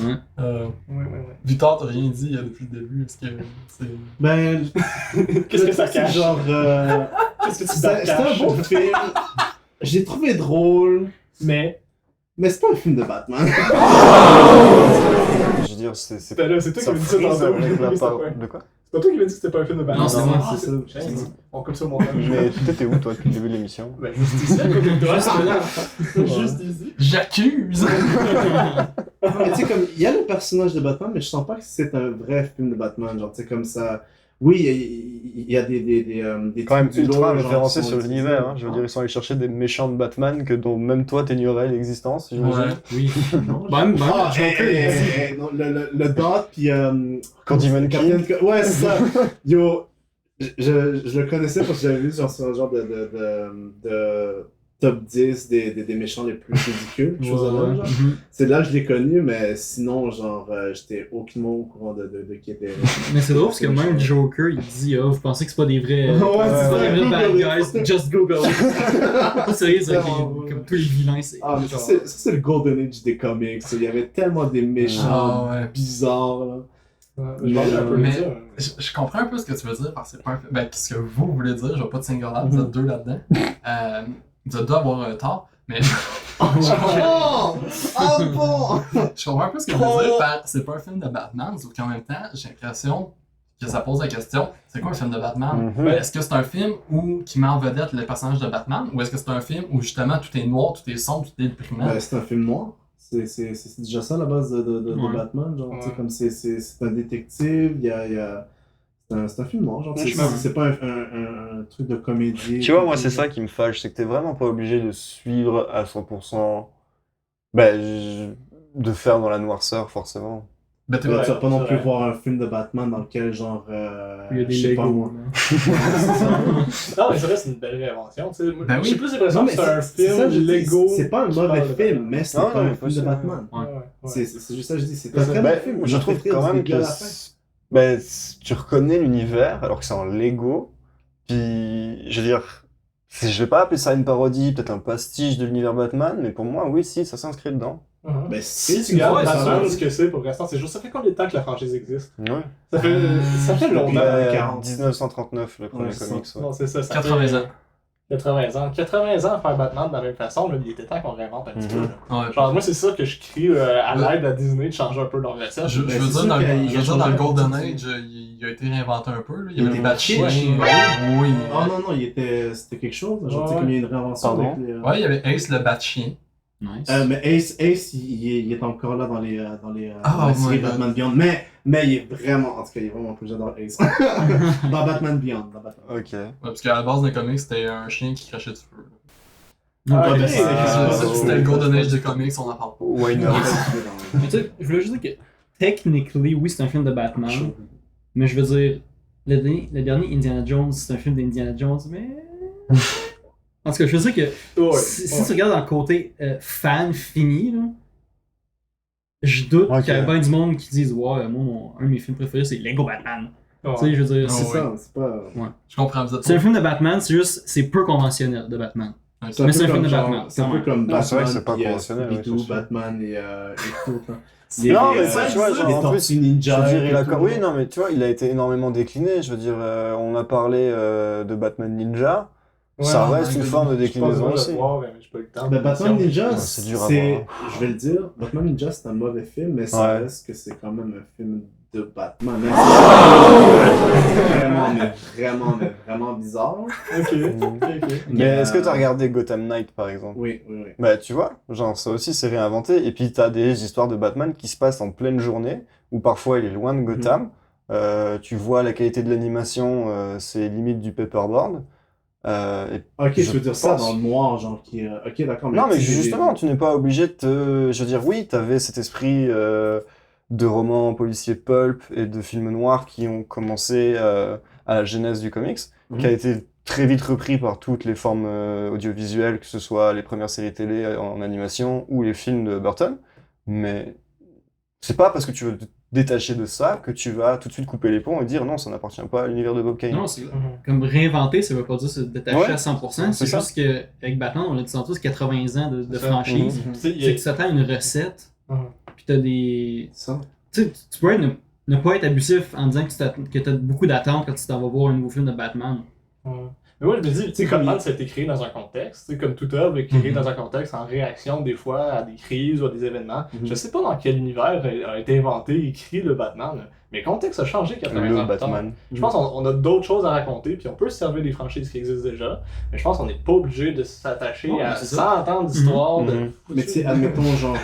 Ouais, Euh, ouais, Victor, t'as rien dit depuis le début, est-ce que c'est. Ben, ouais. Qu'est-ce que ça cache? Genre, Qu'est-ce que tu c'est un caches? bon film. J'ai trouvé drôle, Mais, c'est pas un film de Batman. Je veux dire, c'est ben là, c'est toi qui ça m'as dit ça frise tantôt. avec la Oui, c'est part- pas- De quoi? C'est pas toi qui m'as dit que c'était pas un film de Batman. Non, c'est moi, Ah, c'est ça. Shit. On coupe ça au montage. Mais t'étais où toi depuis le début de l'émission? Ben, juste ici, à côté de toi. Juste là. Juste ici. J'accuse! Mais tu sais, comme, il y a le personnage de Batman, mais je sens pas que c'est un vrai film de Batman. Genre, tu sais, comme ça. Oui, il y a des Quand même trucs du ultra lore, genre, référencé qui sont sur l'univers, hein. Je veux dire, ils sont allés chercher des méchants de Batman dont même toi t'ignorais l'existence, j'imagine. Ouais. Oui. Non, Même, Ah, Joker, non, le Dot, puis... Candyman King. Ouais, c'est ça. Yo, je le connaissais parce que j'avais vu sur un genre de top 10 des méchants les plus ridicules, quelque chose de Ouais. même, genre. C'est là que je l'ai connu, mais sinon, genre, j'étais aucunement au courant de qui était. Mais c'est drôle parce que même Joker, il dit vous pensez que c'est pas des vrais. Ouais, c'est pas des vrais Google bad it. guys, just Google it. Pas sérieux, c'est vrai Ouais. que comme tous les vilains, c'est. Ah, mais genre- ça, c'est le Golden Age des comics. Il y avait tellement des méchants Ah, ouais. bizarres, là. Je vais un peu Mais- le dire. Je comprends un peu ce que tu veux dire, parce que c'est pas un film. Ben, ce que vous voulez dire, je vais pas te single out, vous êtes deux là-dedans. Vous êtes deux à avoir tort, mais je comprends un peu ce que vous voulez dire par c'est pas un film de Batman, sauf qu'en même temps, j'ai l'impression que ça pose la question c'est quoi un film de Batman Est-ce que c'est un film qui met en vedette le personnage de Batman, ou est-ce que c'est un film où justement tout est noir, tout est sombre, tout est déprimant C'est un film noir. C'est déjà ça la base de Ouais. Batman. Genre, tu sais, Ouais. comme c'est un détective, c'est un film noir. Genre, c'est pas un truc de comédie. Tu vois, moi, c'est ça qui me fâche, c'est que t'es vraiment pas obligé de suivre à 100%, de faire dans la noirceur, forcément. Ben, t'es- Ouais. Tu vas pas non c'est plus vrai. voir un film de Batman dans lequel, genre. Il y a des je sais pas Legos. moi. là. C'est ça. Non, mais c'est vrai, c'est une belle réinvention. Tu sais. Moi, Ben oui. J'ai plus l'impression Non, que mais c'est un c'est ça, film je dis, Lego. c'est pas un qui mauvais parle de film, Batman. mais c'est Non, pas non, un mais film de c'est- Batman. Ouais, ouais. C'est juste ça que je dis. C'est C'est un ça. très bon film. Je trouve quand même que tu reconnais l'univers alors que c'est en Lego. Puis, je veux dire, je vais pas appeler ça une parodie, peut-être un pastiche de l'univers Batman, mais pour moi, oui, si, ça s'inscrit dedans. Ben, Si tu regardes Ouais, c'est Batman, ça. ce que c'est pour l'instant, c'est juste ça fait combien de temps que la franchise existe? Ouais. Ça fait longtemps. Ben, 40. 1939, le premier Ouais, c'est comics. Ouais. Non, c'est ça. 80 ans. 80 ans. 80 ans à faire Batman de la même façon, là, il était temps qu'on réinvente un petit peu. Là. Ouais. Genre, moi, c'est ça que je crie à l'aide à Disney de changer un peu leur recette. Je Ben, veux c'est dire, sûr dans, qu'il a je veux dire, dans le changé Golden beaucoup. Age, il a été réinventé un peu. Là. Il y Il avait des était batchiens. kitsch. Oui. Ah non, non, c'était quelque chose. Genre, tu sais, Ouais. comme il y a une réinvention Pardon? avec les. Ouais, il y avait Ace le bat-chien. Nice. Mais Ace il est encore là dans Ah, la série my God. Batman Beyond. Mais il est vraiment, en tout cas, il est vraiment cool. J'adore Ace. Dans Batman Beyond. Dans Batman. Ok. Ouais, parce qu'à la base des comics, c'était un chien qui crachait du feu. Ah, ben, ok. C'était le Golden Age des comics, on en parle pas. Why not? Mais tu sais, je voulais juste dire que, technically, oui, c'est un film de Batman. Mais je veux dire, le dernier Indiana Jones, c'est un film d'Indiana Jones, mais. En tout cas, je veux dire que Ouais, si tu regardes dans le côté fan fini, là, je doute Ok. qu'il y a bien du monde qui disent ouais, moi, un de mes films préférés, c'est Lego Batman. Ouais. Tu sais, je veux dire, C'est ouais. ça, c'est pas. Je comprends, vous êtes c'est un film de Batman, c'est juste, c'est peu conventionnel de Batman. C'est un Mais peu c'est un film comme de genre- Batman, C'est un quand peu même. comme Non, c'est vrai que Batman, c'est pas puis, conventionnel, oui, Scooby-Doo, c'est sûr. Batman et tout. Là. Non, mais ça, tu vois, genre, les en Tortues plus, Ninja. Je veux dire, et tout. oui, non, mais tu vois, il a été énormément décliné. Je veux dire, on a parlé de Batman Ninja. Ouais, ça ouais, reste une ouais, forme de je suis pas déclinaison heureux de aussi. le voir, mais j'ai pas eu le temps. Ben, Batman Ninja, Ouais, c'est dur à c'est. voir. Je vais le dire, Batman Ninja, c'est un mauvais film, mais ça Ouais. reste que c'est quand même un film de Batman. Même si c'est vraiment bizarre. Ok, ok. Mais est-ce que t'as regardé Gotham Knight, par exemple? Oui, oui, oui. Bah, tu vois, genre, ça aussi, c'est réinventé. Et puis, t'as des histoires de Batman qui se passent en pleine journée, où parfois il est loin de Gotham. Tu vois la qualité de l'animation, c'est limite du paperboard. Ok, Je je veux dire ça pense- dans le noir, genre qui est. Ok, d'accord. Non, mais tu sais, justement, tu n'es pas obligé de te. Je veux dire, oui, t'avais cet esprit de romans policiers pulp et de films noirs qui ont commencé à la genèse du comics, qui a été très vite repris par toutes les formes audiovisuelles, que ce soit les premières séries télé en animation ou les films de Burton. Mais c'est pas parce que tu veux te détacher de ça que tu vas tout de suite couper les ponts et dire non, ça n'appartient pas à l'univers de Bob Kane. Non, c'est comme réinventer, ça veut pas dire se détacher Ouais, à 100%. C'est c'est ça. juste qu'avec Batman, on a dit tantôt, c'est 80 ans de C'est ça. franchise. Tu sais, il y C'est a- que tu t'attends à une recette, Mhm. puis t'as des. Ça. Tu sais, tu pourrais ne pas être abusif en disant que t'as beaucoup d'attentes quand tu t'en vas voir un nouveau film de Batman. Ouais. Mais moi, je me dis, tu sais, Batman, ça a été créé dans un contexte, tu sais, comme toute œuvre est créée dans un contexte en réaction des fois à des crises ou à des événements. Je sais pas dans quel univers a été inventé, écrit le Batman, mais le contexte a changé 80 Le ans plus tard. Batman. Je pense qu'on a d'autres choses à raconter, puis on peut se servir des franchises qui existent déjà, mais je pense qu'on n'est pas obligé de s'attacher Ouais, à c'est ça. 100 ans d'histoire. de Mhm. Mais tu sais, admettons, genre,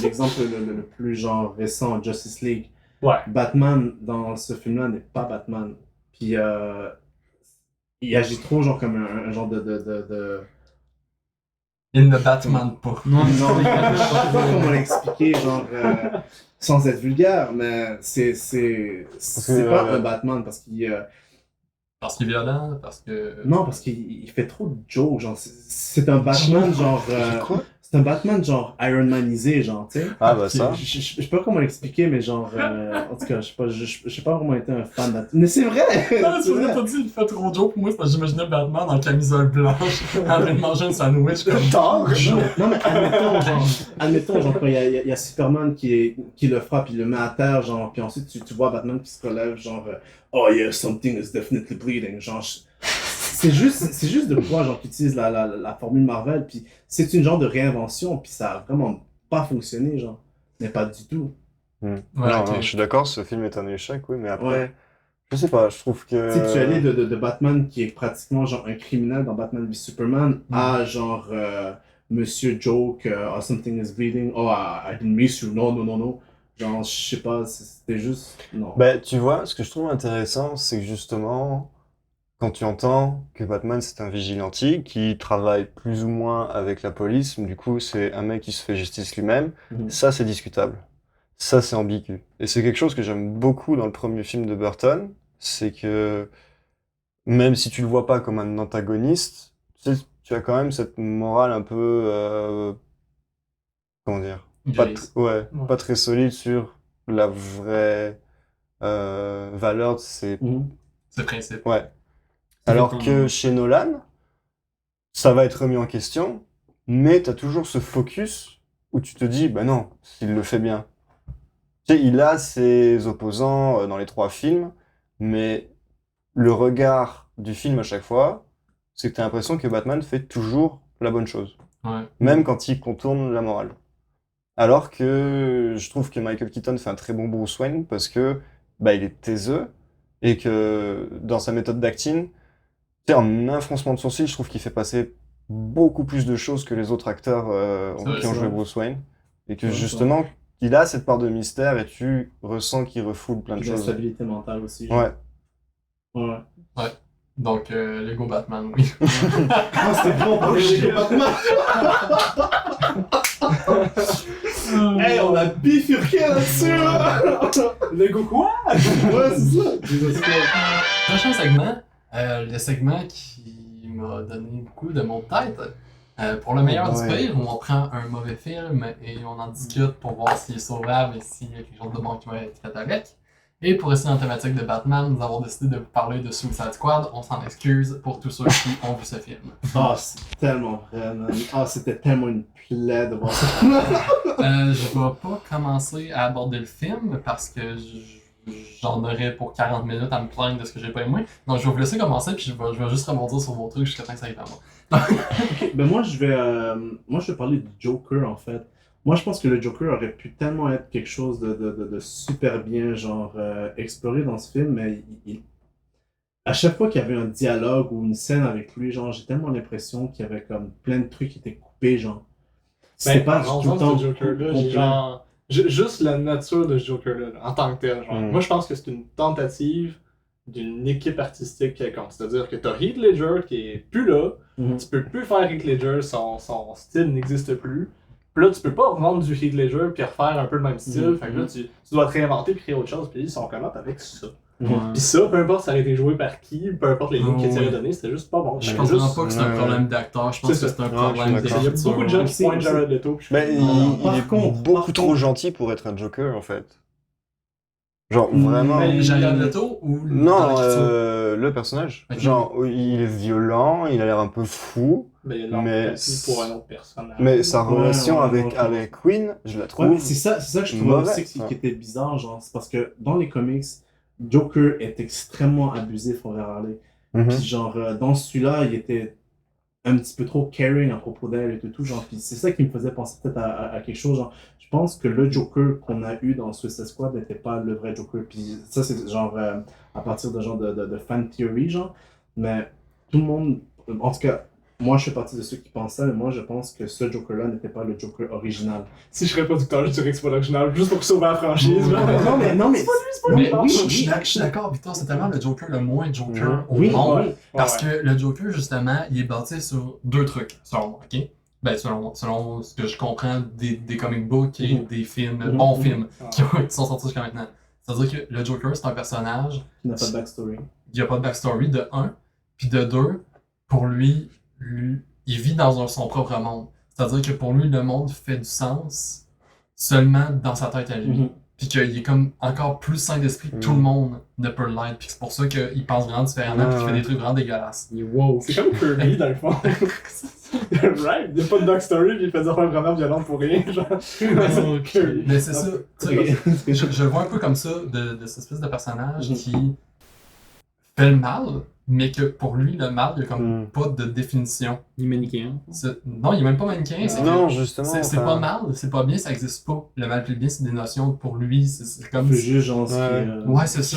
l'exemple le plus genre récent, Justice League. Ouais. Batman, dans ce film-là, n'est pas Batman. Puis, il agit trop, genre, comme un genre de... Il ne Batman pas. Non, Non, je sais pas comment l'expliquer, genre, sans être vulgaire, mais c'est pas un Batman, parce qu'il Parce qu'il est violent, parce que... Non, parce qu'il fait trop de jokes, genre, c'est un Batman, genre... Quoi? c'est un Batman, genre, Iron Manisé, genre, tu sais. Ah bah ça. Je sais pas comment l'expliquer, mais genre... en tout cas, je sais pas vraiment été un fan de... Mais c'est vrai! Non, c'est tu vrai. m'as pas dit, il fait trop de jokes pour moi, c'est parce que j'imaginais Batman en camisole blanche, en train de manger un sandwich comme Torche. Non, mais admettons, genre, quand il y a Superman qui le frappe, il le met à terre, genre, puis ensuite tu vois Batman qui se relève, genre, oh yeah, something is definitely bleeding, genre, c'est juste de quoi, genre, qui utilise la formule Marvel, puis c'est une genre de réinvention, puis ça a vraiment pas fonctionné, genre, mais pas du tout. Ouais, non, ok. non, je suis d'accord, ce film est un échec, oui, mais après, Ouais. je sais pas, je trouve Tu sais, tu allais que... de Batman qui est pratiquement, genre, un criminel dans Batman v Superman à, genre, Monsieur Joke, oh, something is bleeding, oh, I didn't miss you, non. Genre, je sais pas, c'était juste... Non. Bah, tu vois, ce que je trouve intéressant, c'est que justement, quand tu entends que Batman c'est un vigilante qui travaille plus ou moins avec la police, du coup c'est un mec qui se fait justice lui-même, Mhm. ça c'est discutable. Ça c'est ambigu. Et c'est quelque chose que j'aime beaucoup dans le premier film de Burton, c'est que même si tu le vois pas comme un antagoniste, tu as quand même cette morale un peu... comment dire? Pas, Grise. ouais, Ouais. pas très solide sur la vraie valeur de ses... Mhm. C'est principe. Ouais. Alors que chez Nolan, ça va être remis en question, mais t'as toujours ce focus où tu te dis, bah non, il le fait bien. Tu sais, il a ses opposants dans les 3 films, mais le regard du film à chaque fois, c'est que t'as l'impression que Batman fait toujours la bonne chose, Ouais. même quand il contourne la morale. Alors que je trouve que Michael Keaton fait un très bon Bruce Wayne parce que bah, il est taiseux et que dans sa méthode d'acting, tu sais, en un froncement de sourcil, je trouve qu'il fait passer beaucoup plus de choses que les autres acteurs C'est vrai, qui ont c'est joué vrai. Bruce Wayne. Et que Ouais, justement, il a cette part de mystère et tu ressens qu'il refoule plein de Puis la choses. stabilité mentale aussi. genre. Ouais. Ouais. Donc, Lego Batman, oui. Ah, c'était bon pour les Batman! Hey, on a bifurqué là-dessus, là! Lego quoi? Ouais, c'est ça! Jesus Christ. Prochain segment, le segment qui m'a donné beaucoup de mots de tête. Pour le meilleur du Ouais. pire, où on prend un mauvais film et on en discute pour voir s'il est sauvable et s'il y a quelque chose de bon qui va être fait avec. Et pour rester en thématique de Batman, nous avons décidé de vous parler de Suicide Squad. On s'en excuse pour tous ceux qui ont vu ce film. Ah, c'est tellement vrai, man. Ah, c'était tellement une plaie de voir ça. Je vais pas commencer à aborder le film parce que j'en aurais pour 40 minutes à me plaindre de ce que j'ai pas aimé. Donc je vais vous laisser commencer puis je vais juste rebondir sur vos trucs jusqu'à temps que ça arrive à moi. Ok, ben moi je vais parler du Joker en fait. Moi je pense que le Joker aurait pu tellement être quelque chose de super bien genre exploré dans ce film, mais à chaque fois qu'il y avait un dialogue ou une scène avec lui, genre j'ai tellement l'impression qu'il y avait comme plein de trucs qui étaient coupés, genre. C'était Ben, pas en tout le temps ce Joker-là, j'ai complet. genre... Juste la nature de ce Joker-là, là, en tant que tel. Genre. Mm. Moi, je pense que c'est une tentative d'une équipe artistique quelconque. C'est-à-dire que t'as Heath Ledger qui est plus là, Mhm. tu peux plus faire Heath Ledger, son style n'existe plus. Puis là, tu peux pas revendre du Heath Ledger puis refaire un peu le même style. Mhm. Fait que là, tu dois te réinventer puis créer autre chose. Puis ils sont comment avec ça. Mhm. Puis ça, peu importe ça a été joué par qui, peu importe les lignes Oh, qui étaient oui. redonnées, c'était juste pas bon. Je C'était pense juste... vraiment pas que c'est un Ouais. problème d'acteur, je pense C'est que ça. c'est un Ouais, problème je suis d'accord. Il y a beaucoup de gens qui Aussi- pointent aussi- Jared Leto. Puis je Mais fais, Par il est contre- beaucoup par trop contre- gentil pour être un Joker en fait. Genre Mm, vraiment. mais- Jared Leto ou dans Non, l'écriture? le personnage. Ok. Genre, il est violent, il a l'air un peu fou, Ben, il y a de Mais l'empathie pour un autre personnage. mais sa Ouais, relation ouais, avec, ouais. avec Queen, je la Ouais, trouve. c'est ça que je trouvais mauvais, aussi ça. qui était bizarre, genre, c'est parce que dans les comics, Joker est extrêmement abusif envers Harley. Mhm. Puis genre, dans celui-là, il était un petit peu trop caring à propos d'elle et tout, genre, puis c'est ça qui me faisait penser peut-être à quelque chose, genre, je pense que le Joker qu'on a eu dans Suicide Squad n'était pas le vrai Joker, puis ça c'est genre, à partir de genre de fan theory, genre, mais tout le monde, en tout cas, moi je fais partie de ceux qui pensent ça, mais moi je pense que ce Joker-là n'était pas le Joker original. Si je serais producteur, je dirais que c'est pas l'original, juste pour sauver la franchise. genre. non mais, Mais oui, je suis d'accord, Victor, c'est tellement le Joker le moins Joker au oui, monde. oui. Parce Ouais. que le Joker, justement, il est bâti sur 2 trucs, selon moi, ok? Ben, selon ce que je comprends des comic books et Mhm. des films, Mhm. bons films, Ouais. qui sont sortis jusqu'à maintenant. C'est-à-dire que le Joker, c'est un personnage qui n'a pas de backstory. il y a pas de backstory, de un. Puis de deux, pour lui, il vit dans son propre monde. C'est-à-dire que pour lui, le monde fait du sens seulement dans sa tête à lui. Puis qu'il est comme encore plus sain d'esprit que tout le monde ne peut l'être. Puis c'est pour ça qu'il pense vraiment différemment puis qu'il fait des trucs vraiment dégueulasses. Wow. C'est comme Kirby dans le fond. Right? Il n'y a pas de backstory puis il fait des affaires vraiment violentes pour rien. Genre. Mais c'est ça. Je le vois un peu comme ça, de cette espèce de personnage qui fait le mal, mais que pour lui, le mal, il n'y a comme pas de définition. Il est manichéen. Non, il est même pas manichéen. Non, justement. C'est pas mal, c'est pas bien, ça existe pas. Le mal et le bien, c'est des notions pour lui. C'est comme. Le juge, genre, Ouais, c'est ça.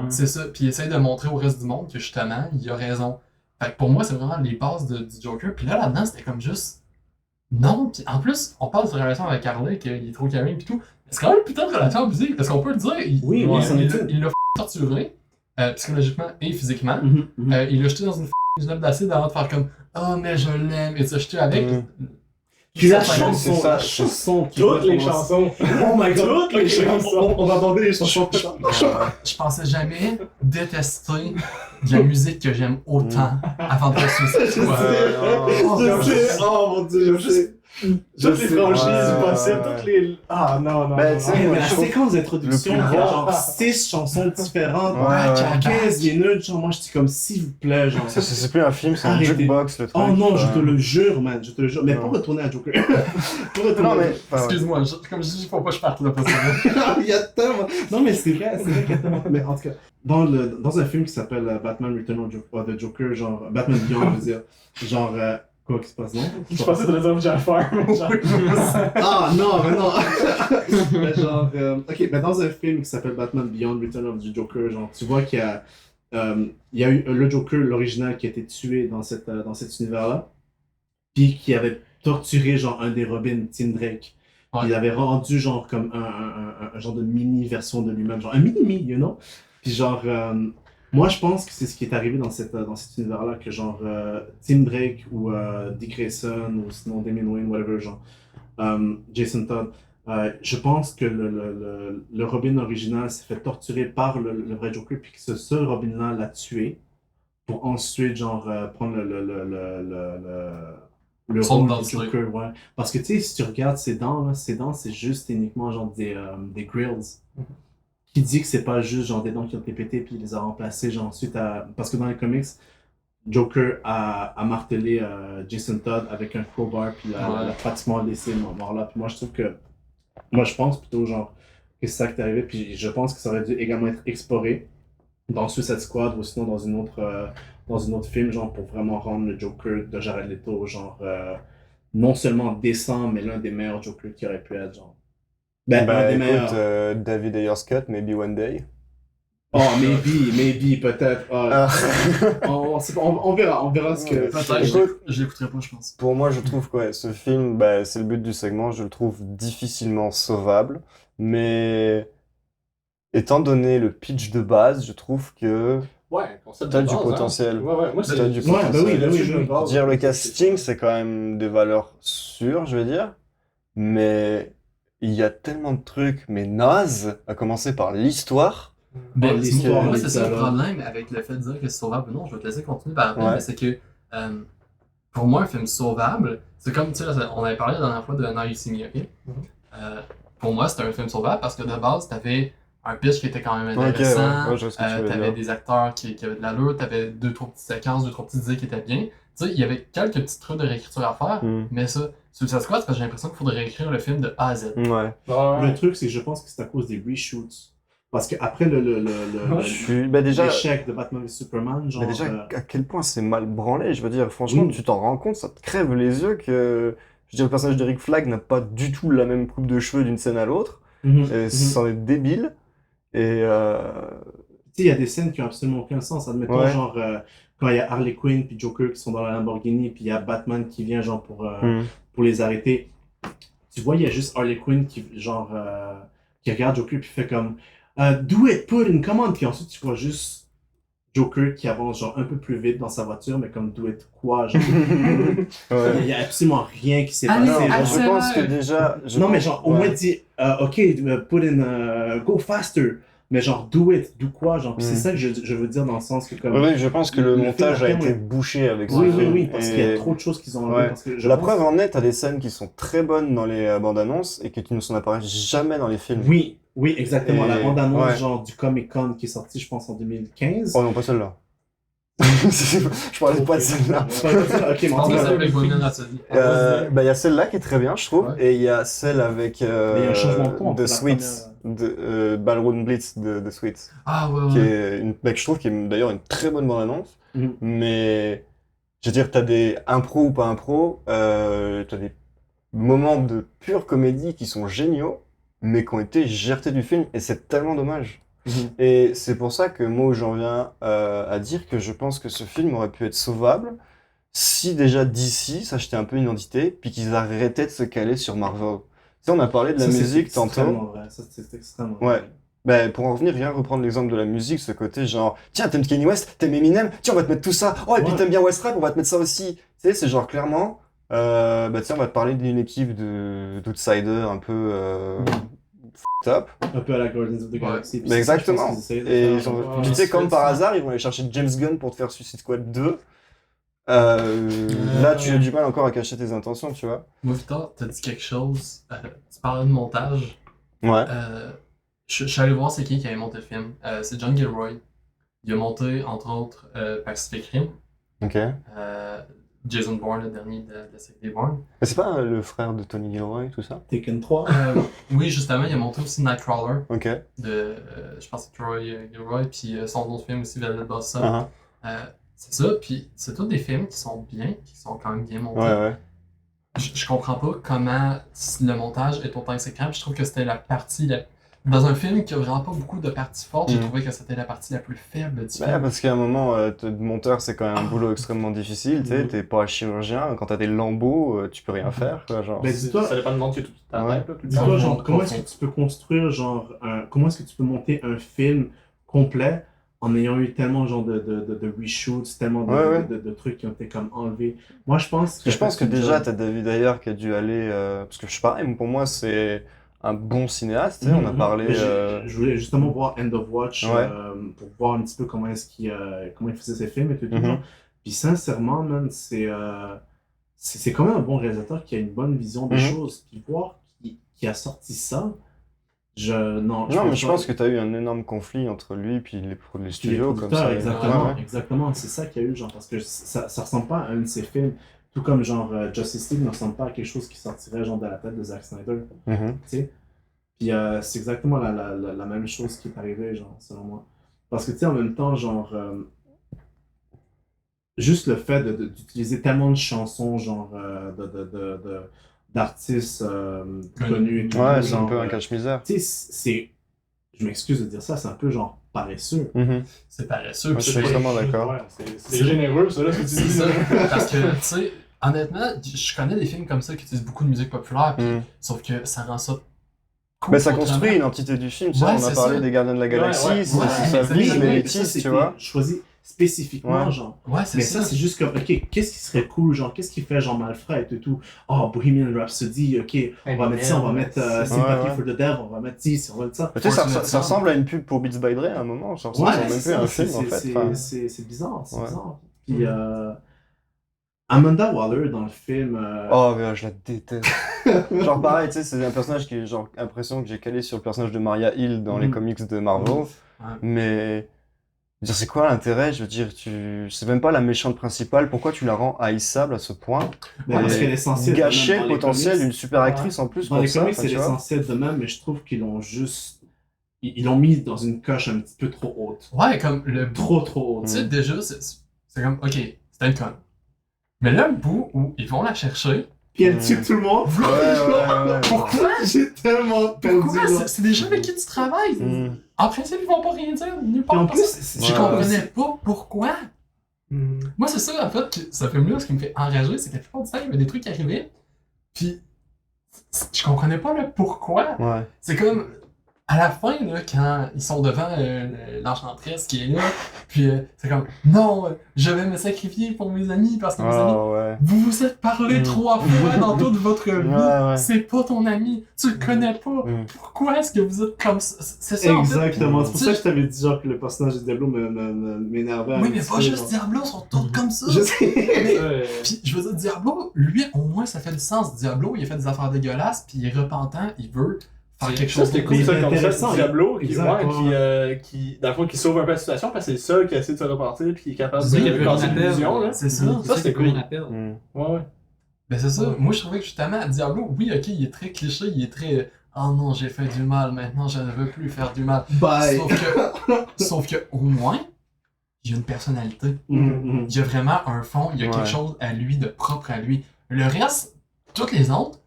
C'est ça. Puis il essaye de montrer au reste du monde que justement, il a raison. Fait que pour moi, c'est vraiment les bases du Joker. Puis là-dedans, c'était comme juste. Non, puis en plus, on parle de sa relation avec Harley, qu'il est trop caring pis tout. C'est quand même une putain de relation abusée, parce qu'on peut le dire. Il l'a torturé, psychologiquement et physiquement. Il l'a jeté dans une nappe d'acide avant de faire comme oh, mais je l'aime, et tu l'as jeté avec. Puis la chanson, toutes les chansons. Oh my god, toutes les chansons. On va aborder les chansons. Je pensais jamais détester de la musique que j'aime autant avant de faire Suicide Squad. Je sais, oh mon dieu, je sais. Toutes les franchises possibles, toutes les. Ah non, non. Ben, non, mais la séquence d'introduction, il y a genre 6 chansons différentes, 15 minutes, genre moi je dis comme s'il vous plaît, genre. C'est plus un film, c'est un jukebox le truc. Oh non, je te le jure, man, je te le jure. Mais pour retourner à Joker. Non, mais. Excuse-moi, comme je dis, faut pas que je parte là, parce que. Il y a tellement. Non, mais c'est vrai qu'il y a tellement. Mais en tout cas, dans un film qui s'appelle Batman Return of the Joker, genre. Batman Beyond, je veux dire. Genre. Quoi qui se passe, non? Je pensais que tu allais dire Jafar, mais genre... Ah non, mais non! Mais genre, ok, mais dans un film qui s'appelle Batman Beyond Return of the Joker, genre, tu vois qu'il y a eu le Joker, l'original, qui a été tué dans cet univers-là, puis qui avait torturé, genre, un des Robins, Tim Drake. Ouais. Il avait rendu, genre, comme un genre de mini-version de lui-même, genre, un mini-me, you know? Puis genre... moi, je pense que c'est ce qui est arrivé dans cet univers-là, que genre Tim Drake ou Dick Grayson ou sinon Damian Wayne, whatever, genre Jason Todd, je pense que le Robin original s'est fait torturer par le vrai Joker, puis que ce Robin-là l'a tué pour ensuite genre prendre le rôle du Joker, ouais. Parce que tu sais, si tu regardes ses dents, c'est juste uniquement genre des grills. Qui dit que c'est pas juste genre des dents qui ont été pétées puis il les a remplacées genre ensuite parce que dans les comics Joker a martelé Jason Todd avec un crowbar puis l'a pratiquement laissé mort là. Puis moi je pense plutôt genre que c'est ça qui est arrivé, puis je pense que ça aurait dû également être exploré dans Suicide Squad ou sinon dans une autre film genre pour vraiment rendre le Joker de Jared Leto genre non seulement décent mais l'un des meilleurs Jokers qui aurait pu être genre. Écoute, David Ayer's Cut, maybe one day. Oh, maybe, peut-être. On verra ce que... Peut-être, je l'écouterai pas, je pense. Pour moi, je trouve que ce film, c'est le but du segment, je le trouve difficilement sauvable, mais étant donné le pitch de base, je trouve que... Ouais, t'as du potentiel. Hein. Ouais, moi t'as du potentiel. Dire le casting, c'est quand même des valeurs sûres, je vais dire, mais... Il y a tellement de trucs, mais nazes, à commencer par l'histoire. Ben, moi, c'est ça le problème avec le fait de dire que c'est sauvable ou non. Je vais te laisser continuer par après, mais c'est que pour moi, un film sauvable, c'est comme, tu sais, on avait parlé la dernière fois de Now You See Me, ok? Pour moi, c'était un film sauvable parce que de base, t'avais un pitch qui était quand même intéressant, t'avais des acteurs qui avaient de l'allure, t'avais 2-3 petites séquences, 2-3 petites idées qui étaient bien. Tu sais, il y avait quelques petits trucs de réécriture à faire, mais ça, Suicide Squad, parce que j'ai l'impression qu'il faudrait réécrire le film de A à Z. Ouais. Le truc, c'est que je pense que c'est à cause des reshoots. Parce qu'après l'échec de Batman vs Superman, genre... Mais déjà, à quel point c'est mal branlé, je veux dire, franchement, tu t'en rends compte, ça te crève les yeux que... Je veux dire, le personnage de Rick Flag n'a pas du tout la même coupe de cheveux d'une scène à l'autre, c'en est débile, et... Tu sais, il y a des scènes qui ont absolument aucun sens, admettons, genre... quand il y a Harley Quinn puis Joker qui sont dans la Lamborghini, puis il y a Batman qui vient genre pour les arrêter. Tu vois, il y a juste Harley Quinn qui genre qui regarde Joker puis fait comme do it, put in, come on. Puis ensuite tu vois juste Joker qui avance genre un peu plus vite dans sa voiture, mais comme do it quoi, genre. Il y a absolument rien qui s'est passé. Je pense que déjà. Non mais genre au moins dit ok, put in, go faster. mais genre, do quoi, genre, c'est ça que je veux dire dans le sens que comme... Oui, je pense que le film montage a après, été ouais. bouché avec ce Oui, film. parce qu'il y a trop de choses qu'ils ont enlevées. Ouais. Parce que La preuve en est, t'as des scènes qui sont très bonnes dans les bandes annonces et qui ne sont apparaissent jamais dans les films. Oui, exactement. La bande-annonce, ouais. genre, du Comic-Con qui est sorti, je pense, en 2015. Oh non, pas celle-là. Je parlais pas de celle-là. Ok, Je pense que c'est avec Bohemian Rhapsody. Il y a celle-là qui est très bien, je trouve, Ouais. et il y a celle avec Mais il y a un changement de ton entre The la Sweets, Ballroom Blitz de The Sweets, Ah ouais, qui ouais. est je trouve qui est d'ailleurs une très bonne bande-annonce, Mhm. mais je veux dire, t'as des impro ou pas impro, t'as des moments de pure comédie qui sont géniaux, mais qui ont été jetés du film, et c'est tellement dommage. Et c'est pour ça que moi j'en viens à dire que je pense que ce film aurait pu être sauvable si déjà DC s'achetait un peu une identité, puis qu'ils arrêtaient de se caler sur Marvel. Tu sais, on a parlé de la Ça, c'est musique extrêmement tantôt. vrai. Ça, c'est extrêmement Ouais. vrai. Ben, pour en revenir, viens reprendre l'exemple de la musique, ce côté genre, tiens, t'aimes Kanye West, t'aimes Eminem, tiens, on va te mettre tout ça. Oh, et puis Ouais. t'aimes bien West Rap, on va te mettre ça aussi. Tu sais, c'est genre clairement, bah tiens, on va te parler d'une équipe d'outsiders un peu top. Un peu à la Guardians of the Galaxy. Mais exactement. Et ils ont, Ouais, tu sais, comme par ça. hasard, ils vont aller chercher James Gunn pour te faire Suicide Squad 2. Là, tu as du mal encore à cacher tes intentions, tu vois. Moi, Victor, t'as dit quelque chose. Tu parlais de montage. Ouais. Je suis allé voir c'est qui avait monté le film. C'est John Gilroy. Il a monté, entre autres, Pacific Rim. Ok. Jason Bourne, le dernier de la série des Bourne. Mais c'est pas le frère de Tony Gilroy, tout ça? Taken 3. Oui, justement, il a monté aussi Nightcrawler. Ok. Je pense que c'est Troy Gilroy. Puis son autre film aussi, Velvet Buzzsaw. Uh-huh. C'est ça, puis c'est tous des films qui sont bien, qui sont quand même bien montés. Ouais. Je comprends pas comment le montage est autant exécrable. Je trouve que c'était la partie... Dans un film qui a vraiment pas beaucoup de parties fortes, j'ai trouvé que c'était la partie la plus faible du film. Parce qu'à un moment, monteur, c'est quand même un boulot extrêmement difficile, tu sais, t'es pas chirurgien, quand t'as des lambeaux, tu peux rien faire, quoi, genre. Ben, dis-toi, Ça dépend du monde que tu t'as Ouais. dis-toi, genre, comment est-ce que tu peux construire, genre, comment est-ce que tu peux monter un film complet en ayant eu tellement, genre, de reshoots, tellement de trucs qui ont été comme enlevés. Moi, je pense que déjà, t'as David Ayer qui a dû aller, parce que je sais pas, pour moi, c'est un bon cinéaste, tu sais, on a parlé... Mais je voulais justement voir End of Watch pour voir un petit peu comment est-ce comment il faisait ses films et tout. Mhm. Puis sincèrement, man, c'est quand même un bon réalisateur qui a une bonne vision des choses. Puis voir qui a sorti ça, mais je pense que t'as eu un énorme conflit entre lui et puis les studios, comme ça. Exactement, c'est ça qu'il y a eu, genre, parce que ça ressemble pas à un de ses films. Tout comme genre Justice League ne ressemble pas à quelque chose qui sortirait genre de la tête de Zack Snyder. Tu sais? Puis c'est exactement la même chose qui est arrivée, genre, selon moi. Parce que tu sais, en même temps, genre, juste le fait d'utiliser tellement de chansons, genre, d'artistes connus et tout. Ouais, c'est genre, un peu un cache-misère. Tu sais, je m'excuse de dire ça, c'est un peu genre paresseux. C'est paresseux. Je suis extrêmement d'accord. Ouais, c'est généreux, ça, là, ce que tu C'est dis. ça. Parce que, tu sais, honnêtement, je connais des films comme ça qui utilisent beaucoup de musique populaire, puis, sauf que ça rend ça cool. Mais ça construit une entité du film, tu sais, Ouais, on a c'est parlé ça. des Gardiens de la Galaxie, c'est sa c'est vie, ça, les mais métis, tu vois. Choisi spécifiquement, genre. Ouais, c'est Mais ça. ça, c'est juste comme, ok, qu'est-ce qui serait cool, genre, qu'est-ce qui fait genre Malfrait et tout. Oh, Bohemian Rhapsody, ok, on va mettre ça, on va mettre Sympathy for the Devil, on va mettre ci, on va mettre ça. Tu sais, ça ressemble à une pub pour Beats by Dre à un moment, ça ressemble même plus à un film en fait. C'est bizarre, c'est bizarre. Puis Amanda Waller dans le film. Oh, mais je la déteste. Genre, pareil, tu sais, c'est un personnage qui est genre impression que j'ai calé sur le personnage de Maria Hill dans les comics de Marvel. Mais. Je veux dire, c'est quoi l'intérêt? Je veux dire, c'est même pas la méchante principale. Pourquoi tu la rends haïssable à ce point? Parce qu'elle est censée gâcher le potentiel d'une super actrice en plus. Dans les comics, c'est essentiel de même, mais je trouve qu'ils l'ont juste. Ils l'ont mis dans une coche un petit peu trop haute. Ouais, comme le trop haute. Tu sais, déjà, c'est comme, ok, c'était une conne. Mais là, le bout où ils vont la chercher. Puis elle tue tout le monde. Ouais. Pourquoi? J'ai tellement perdu. Pourquoi? C'est des gens avec qui tu travailles. En principe, ils vont pas rien dire. Nulle part. En plus, je comprenais pas pourquoi. Moi, c'est ça, en fait, que ça fait mieux. Ce qui me fait enrager, c'est que la plupart du temps, il y avait des trucs qui arrivaient. Puis, je comprenais pas le pourquoi. Ouais. C'est comme. à la fin, là, quand ils sont devant l'enchanteresse qui est là, puis c'est comme non, je vais me sacrifier pour mes amis parce que mes amis, ouais. vous vous êtes parlé 3 fois dans toute votre vie, Ouais. c'est pas ton ami, tu le connais pas, pourquoi est-ce que vous êtes comme ça? C'est ça en fait. Exactement, c'est pour Tu ça sais, que je t'avais dit genre que le personnage de Diablo m'énervait. Oui, un mais petit pas peu, juste genre. Diablo, sont tous comme ça. Je sais. Mais, puis je veux dire, Diablo, lui, au moins, ça fait du sens. Diablo, il a fait des affaires dégueulasses, puis il est repentant, il veut faire quelque chose de C'était cool, Mais ça, c'est comme ça, intéressant, Diablo, qui, exact, dans le fond, qui sauve un peu la situation parce que c'est le seul qui essaie de se repartir puis qui est capable Oui, il y de avait casser un appel. l'illusion, là. C'est ça. Ça, c'était cool. un appel. Ouais. Ben c'est ça. Moi, je trouvais que justement, Diablo, oui, ok, il est très cliché, il est très oh non, j'ai fait du mal, maintenant je ne veux plus faire du mal. Bye. Sauf que, au moins, il y a une personnalité. Mhm. Il y a vraiment un fond, il y a quelque chose à lui, de propre à lui. Le reste, toutes les autres,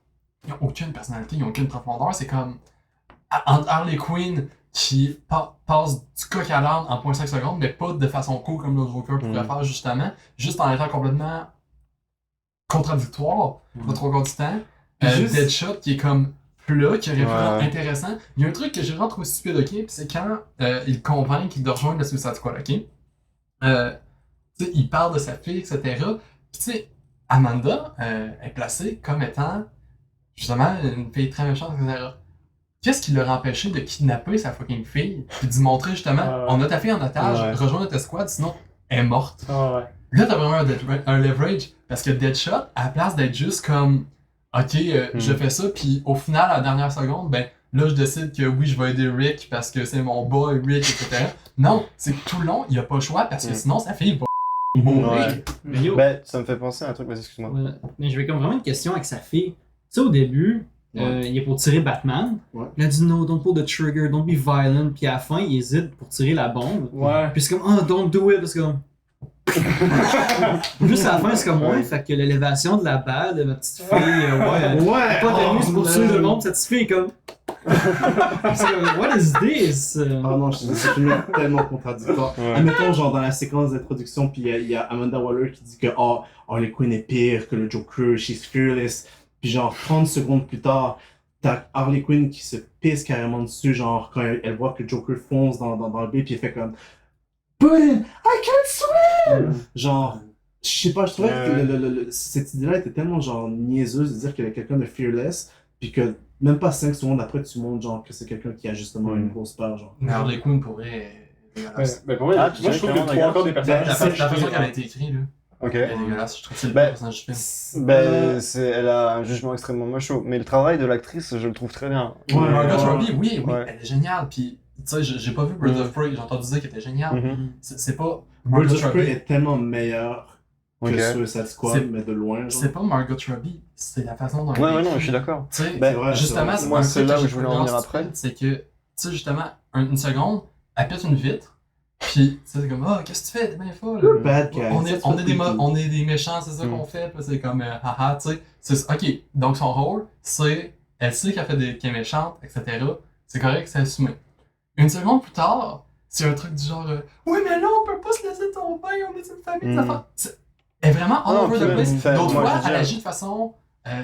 ils n'ont aucune personnalité, ils n'ont aucune profondeur. C'est comme entre Harley Quinn qui passe du coq à l'âne en 0.5 secondes, mais pas de façon cool comme le Joker pourrait faire justement, juste en étant complètement contradictoire, pas trop du temps. Deadshot qui est comme plat, qui aurait pu être intéressant. Il y a un truc que j'ai vraiment trouvé stupide, ok, puis c'est quand il convainc qu'il doit rejoindre le Suicide Squad, ok. Tu sais, il parle de sa fille, etc. Puis tu sais, Amanda est placée comme étant justement une fille très méchante, etc. Qu'est-ce qui leur empêché de kidnapper sa fucking fille, puis d'y montrer justement, on a ta fille en otage, rejoins notre escouade, sinon elle est morte. Là, t'as vraiment un leverage, parce que Deadshot, à la place d'être juste comme, ok, je fais ça, puis au final, à la dernière seconde, ben là, je décide que oui, je vais aider Rick parce que c'est mon boy Rick, etc. Non, c'est que tout le long, il a pas le choix, parce que sinon, sa fille va mourir. Mais yo, Ben, ça me fait penser à un truc, vas-y, excuse-moi. mais j'avais comme vraiment une question avec sa fille. Tu sais, au début, il est pour tirer Batman. Il a dit no, don't pull the trigger, don't be violent. Puis à la fin, il hésite pour tirer la bombe. Puis c'est comme, oh, don't do it. Parce que comme. Juste à la fin, c'est comme, fait que l'élévation de la balle de ma petite fille, pas d'amis, c'est pour tuer le monde. Cette petite fille est comme. C'est comme, what is this? Ah non, c'est tellement contradictoire. Admettons, genre, dans la séquence d'introduction, puis il y a Amanda Waller qui dit que Harley Quinn est pire que le Joker, she's fearless. Puis genre, 30 secondes plus tard, t'as Harley Quinn qui se pisse carrément dessus, genre, quand elle voit que le Joker fonce dans le B, puis elle fait comme But I can't swim! Genre, je sais pas, je trouvais que cette idée-là était tellement genre niaiseuse de dire qu'il y a quelqu'un de fearless, puis que même pas 5 secondes après, tu montres genre que c'est quelqu'un qui a justement une grosse peur, genre. Mais Harley Quinn pourrait. Mais pour moi, moi je trouve que 3 quarts des personnages. La façon qu'elle a été écrite, là. Ok. Elle est dégueulasse, je trouve que c'est le personnage du film. Elle a un jugement extrêmement macho, mais le travail de l'actrice, je le trouve très bien. Margot Robbie, oui, elle est géniale, puis tu sais, j'ai pas vu Birds of Prey, j'ai entendu dire qu'elle était géniale. C'est pas Birds Margot of Prey Robbie. est tellement meilleur que Suicide Squad, mais de loin. Genre. C'est pas Margot Robbie, c'est la façon dont Ouais, non, je suis d'accord. Tu sais, justement, moi, c'est là où que je voulais en venir après. C'est que, tu sais, justement, une seconde, elle pète une vitre, puis c'est comme, oh, qu'est-ce que tu fais, t'es bien folle. Bad guy. On est des méchants, c'est ça qu'on fait, puis c'est comme, haha, tu sais. Ok, donc son rôle, c'est, elle sait qu'elle est méchante, etc. C'est correct, c'est assumé. Une seconde plus tard, c'est un truc du genre, oui, mais là, on peut pas se laisser tomber, on est une famille, elle est vraiment all over the place. D'autres fois, elle agit de façon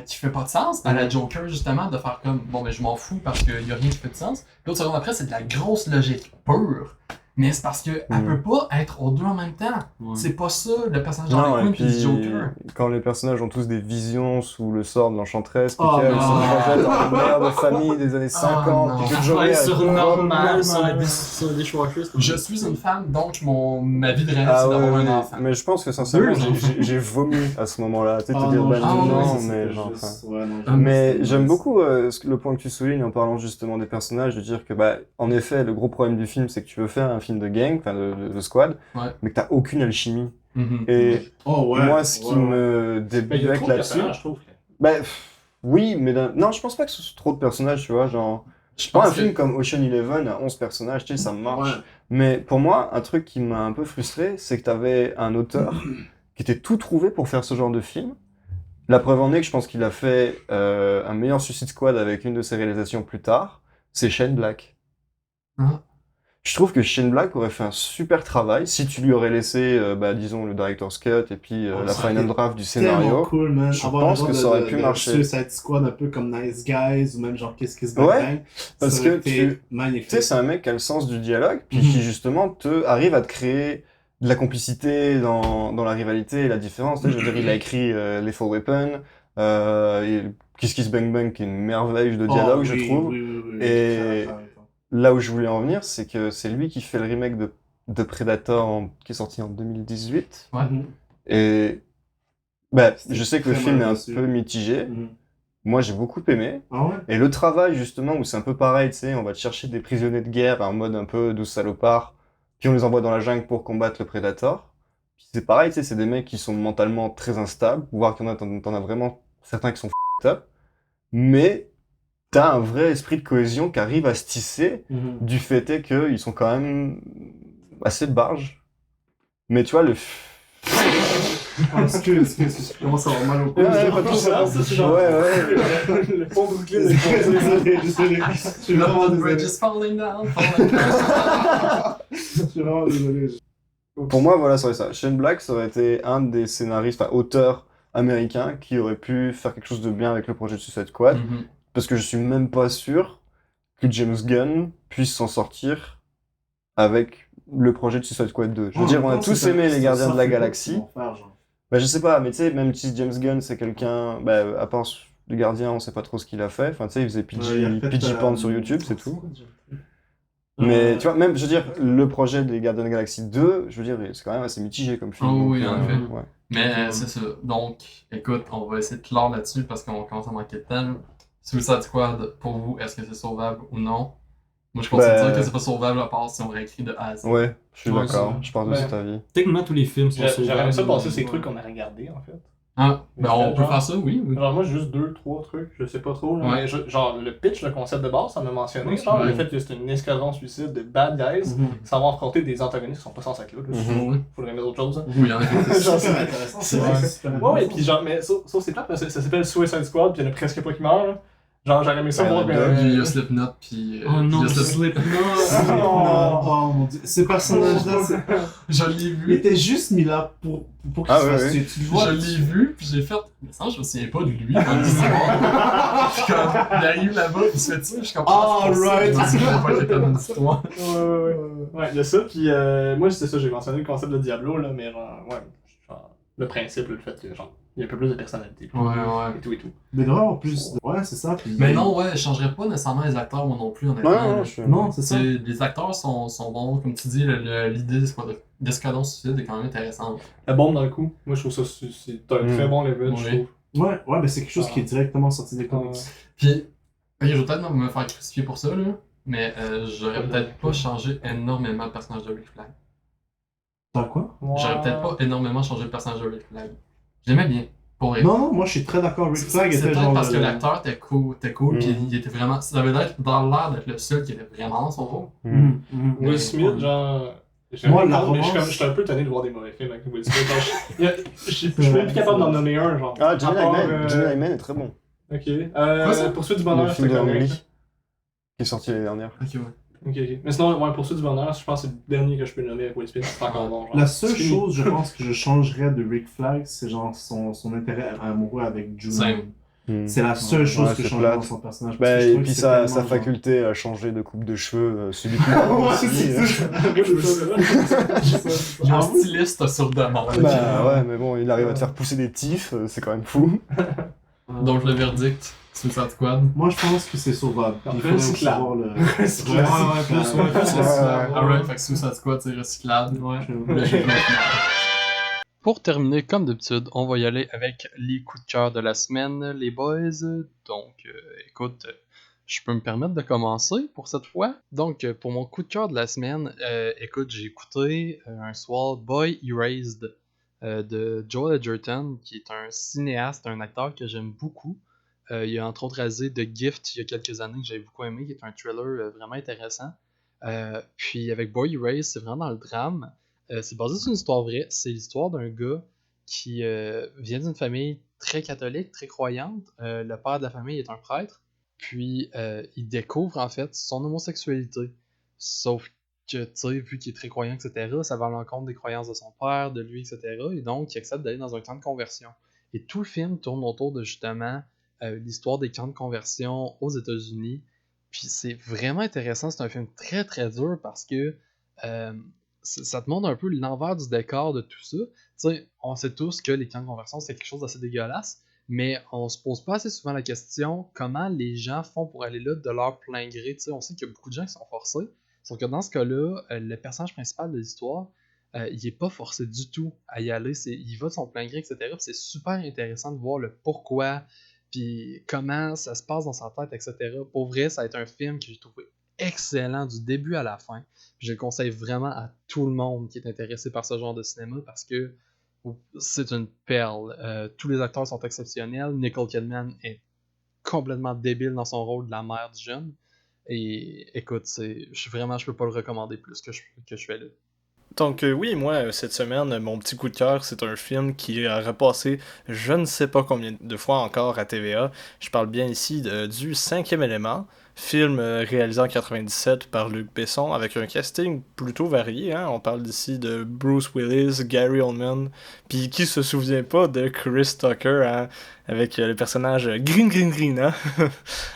qui fait pas de sens. À la Joker, justement, de faire comme, bon, mais je m'en fous parce qu'il y a rien qui fait de sens. L'autre seconde après, c'est de la grosse logique pure. Mais c'est parce qu'elle peut pas être aux deux en même temps. C'est pas ça, le personnage d'Harley Quinn puis du Joker. Quand les personnages ont tous des visions sous le sort de l'enchanteresse, puis qu'elle se projette en mère de famille des années 50, puis que Joker sur normal, sur des dishwashers. Je suis une femme, donc ma vie de rêve, c'est d'avoir un enfant. Mais je pense que sincèrement, j'ai vomi à ce moment-là. Tu sais, te dire, non, mais genre. Mais j'aime beaucoup le point que tu soulignes en parlant justement des personnages, de dire que, en effet, le gros problème du film, c'est que tu veux faire un film de gang, enfin de squad, mais que t'as aucune alchimie. Et moi, ce qui me débecte là-dessus... oui, mais non, je pense pas que ce soit trop de personnages, tu vois, genre... Je pense un film comme Ocean Eleven à 11 personnages, tu sais, ça marche. Mais pour moi, un truc qui m'a un peu frustré, c'est que t'avais un auteur qui était tout trouvé pour faire ce genre de film. La preuve en est que je pense qu'il a fait un meilleur Suicide Squad avec une de ses réalisations plus tard, c'est Shane Black. Je trouve que Shane Black aurait fait un super travail si tu lui aurais laissé, disons, le director's cut et puis la ça aurait final été draft du Tellement scénario. cool, man. Je Avoir un pense genre que ça aurait pu marcher. Suicide Squad un peu comme Nice Guys ou même genre Kiss Kiss Bang Ouais, Bang. parce Ça aurait que été tu magnifique. sais, c'est un mec qui a le sens du dialogue, puis Mhm. qui justement arrive à te créer de la complicité dans la rivalité et la différence. Tu sais, je veux dire, il a écrit Lethal Weapon, Kiss Kiss Bang Bang, qui est une merveille de dialogue, Oh, je oui, trouve. oui, oui, oui, Et clairement. là où je voulais en venir, c'est que c'est lui qui fait le remake de Predator qui est sorti en 2018. Ouais. Mhm. Et je sais que le très film est mal un reçu. peu mitigé. Mhm. Moi, j'ai beaucoup aimé. Ah ouais? Et le travail, justement, où c'est un peu pareil, tu sais, on va te chercher des prisonniers de guerre en mode un peu 12 salopards, puis on les envoie dans la jungle pour combattre le Predator. Puis c'est pareil, tu sais, c'est des mecs qui sont mentalement très instables, voire t'en as vraiment certains qui sont f***ed up. Mais t'as un vrai esprit de cohésion qui arrive à se tisser, Mhm. du fait est qu'ils sont quand même assez barges. Mais tu vois, Ah, excuse, je commence à avoir mal au cou. Ouais, pas tout ça. c'est genre- Ouais, ouais. Le pont Brooklyn est Désolé. Je suis vraiment The désolé. bridge is falling down, falling down. Je suis vraiment désolé. Pour moi, voilà, ça aurait ça. Shane Black, ça aurait été un des scénaristes, enfin, auteurs américains qui aurait pu faire quelque chose de bien avec le projet de Suicide Squad. Mhm. Parce que je suis même pas sûr que James Gunn puisse s'en sortir avec le projet de Suicide Squad 2. Je veux dire, on a tous aimé les Gardiens de la Galaxie. Je sais pas, mais tu sais, même si James Gunn, c'est quelqu'un, à part les Gardiens, on sait pas trop ce qu'il a fait. Enfin, tu sais, il faisait PG Porn sur YouTube, c'est tout. Mais tu vois, même, je veux dire, le projet des Gardiens de la Galaxie 2, je veux dire, c'est quand même assez mitigé comme film. Oh oui, Donc, en effet. ouais. Mais c'est ça. Donc, écoute, on va essayer de clore là-dessus parce qu'on commence à manquer de temps. là. Suicide Squad, pour vous, est-ce que c'est sauvable ou non? Moi, je continue de dire que c'est pas sauvable à part si on réécrit de A à Z. Ouais, je suis Ouais, d'accord, ça. je pense de cet avis. Techniquement, tous les films sont sauvables. J'aurais aimé ça passer mais- ces trucs qu'on a regardés en fait. Ah, ben on peut Genre- faire ça, oui. oui. Genre moi j'ai juste 2-3 trucs, je sais pas trop. Là, Ouais. mais genre le pitch, le concept de base, ça m'a mentionné. Genre Ouais. le fait que c'est une escadron suicide de bad guys, ça va affronter des antagonistes qui sont pas censés être là. Mhm. Faudrait mettre autre chose. hein. Oui, en effet. Genre, C'est intéressant. c'est vrai. Ouais, ouais, puis genre, mais ça c'est plate parce que ça s'appelle Suicide Squad, puis il y en a presque pas qui meurent. Là. Genre j'aurais aimé ça Ouais, voir il y que. en a Il y a Slipknot, puis. Oh non, il y a Slipknot! Oh mon dieu, ce personnage-là, Je l'ai il vu. était juste mis là pour qu'il Ah se ouais, fasse ouais. tuer. Tu le vois. Je l'ai vu, puis j'ai fait. Mais ça, je me souviens pas de lui dans l'histoire. Puis comme, il arrive là-bas, puis il se fait tuer, je suis comme. Ah, c'est possible. right. Je me souviens pas qu'il y a comme une histoire. Ouais, il y a ça, puis moi c'est ça, j'ai mentionné le concept de Diablo, là, mais ouais, genre, le principe, le fait que genre, il y a un peu plus de personnalité. puis- Ouais, ouais. Et tout et tout. Mais il devrait y avoir plus. Ouais, c'est ça. Puis... Mais non, ouais, je changerais pas nécessairement les acteurs, moi non plus, honnêtement. Non, non, là. je suis. Non, c'est ça. C'est- Les acteurs sont bons, comme tu dis, l'idée d'escadron suicide est quand même intéressante. La bombe dans le cou, moi je trouve ça, c'est un très bon level, je Oui. trouve. Ouais, mais c'est quelque chose qui est directement sorti des comics. Puis, ok, je vais peut-être me faire crucifier pour ça, là, mais j'aurais peut-être pas changé énormément le personnage de Rick Flag. T'as quoi? J'aurais peut-être pas énormément changé le personnage de Rick Flag. J'aimais bien, pour vrai. Non, moi je suis très d'accord. Rick Flag C'est était peut-être genre. parce que l'acteur était cool, puis Mhm. il était vraiment. Ça avait dans l'air d'être le seul qui était vraiment dans son rôle. Mhm, mhm. Mais- Will Smith, genre. Moi, la mais romance- je suis un peu tanné de voir des mauvais films avec Will Smith. Genre, je suis même plus capable d'en nommer un, genre. Ah, À Johnny part, Iman, Johnny Iman est très bon. Ok. Quoi, ça? Poursuite du Le bonheur, film c'est de Ang correct. Lee, qui est sorti l'année dernière. Ok, ouais. Ok. Mais sinon, ouais, Poursuite du bonheur, je pense que c'est le dernier que je peux nommer avec Will Smith. C'est encore bon, genre. La seule C'est fini. chose, je pense, que je changerais de Rick Flag, c'est genre son intérêt amoureux avec Juno. Same. C'est la seule chose Ouais, que je c'est changerais plate. dans son personnage. parce que je Et trouve puis que c'est sa tellement, genre- faculté à changer de coupe de cheveux subitement. Ouais, aussi, c'est ça. J'ai un styliste sur demande. Ouais, mais bon, il arrive à te faire pousser des tifs, c'est quand même fou. Donc le verdict, Suicide Squad. Moi, je pense que c'est sauvable. Il Après, faudrait c'est aussi clair. voir le. Recyclable. Alright, fait que Suicide Squad c'est recyclable. Ouais. Le jeu de final. Pour terminer, comme d'habitude, on va y aller avec les coups de cœur de la semaine, les boys. Donc, écoute, je peux me permettre de commencer pour cette fois. Donc, pour mon coup de cœur de la semaine, écoute, j'ai écouté un soir Boy Erased de Joel Edgerton, qui est un cinéaste, un acteur que j'aime beaucoup. Il a entre autres réalisé The Gift il y a quelques années que j'avais beaucoup aimé, qui est un thriller vraiment intéressant. Puis avec Boy Erased, c'est vraiment dans le drame. C'est basé sur une histoire vraie. C'est l'histoire d'un gars qui vient d'une famille très catholique, très croyante. Le père de la famille est un prêtre. Puis il découvre en fait son homosexualité. Sauf que, tu sais, vu qu'il est très croyant, etc., ça va à l'encontre des croyances de son père, de lui, etc., et donc il accepte d'aller dans un camp de conversion. Et tout le film tourne autour de, justement, l'histoire des camps de conversion aux États-Unis. Puis c'est vraiment intéressant, c'est un film très très dur parce que euh, ça te montre un peu l'envers du décor de tout ça. Tu sais, on sait tous que les camps de conversion, c'est quelque chose d'assez dégueulasse, mais on se pose pas assez souvent la question comment les gens font pour aller là de leur plein gré. Tu sais, on sait qu'il y a beaucoup de gens qui sont forcés, sauf que dans ce cas-là, le personnage principal de l'histoire, il est pas forcé du tout à y aller, il va de son plein gré, etc. Puis c'est super intéressant de voir le pourquoi, puis comment ça se passe dans sa tête, etc. Pour vrai, ça a été un film que j'ai trouvé excellent du début à la fin. Puis je le conseille vraiment à tout le monde qui est intéressé par ce genre de cinéma parce que c'est une perle. Tous les acteurs sont exceptionnels. Nicole Kidman est complètement débile dans son rôle de la mère du jeune. Et écoute, je peux pas le recommander plus que je fais là. Donc oui, moi, cette semaine, mon petit coup de cœur, c'est un film qui a repassé je ne sais pas combien de fois encore à TVA. Je parle bien ici du Cinquième élément, film réalisé en 97 par Luc Besson, avec un casting plutôt varié. Hein? On parle ici de Bruce Willis, Gary Oldman, puis qui se souvient pas de Chris Tucker, hein? Avec le personnage Green, hein?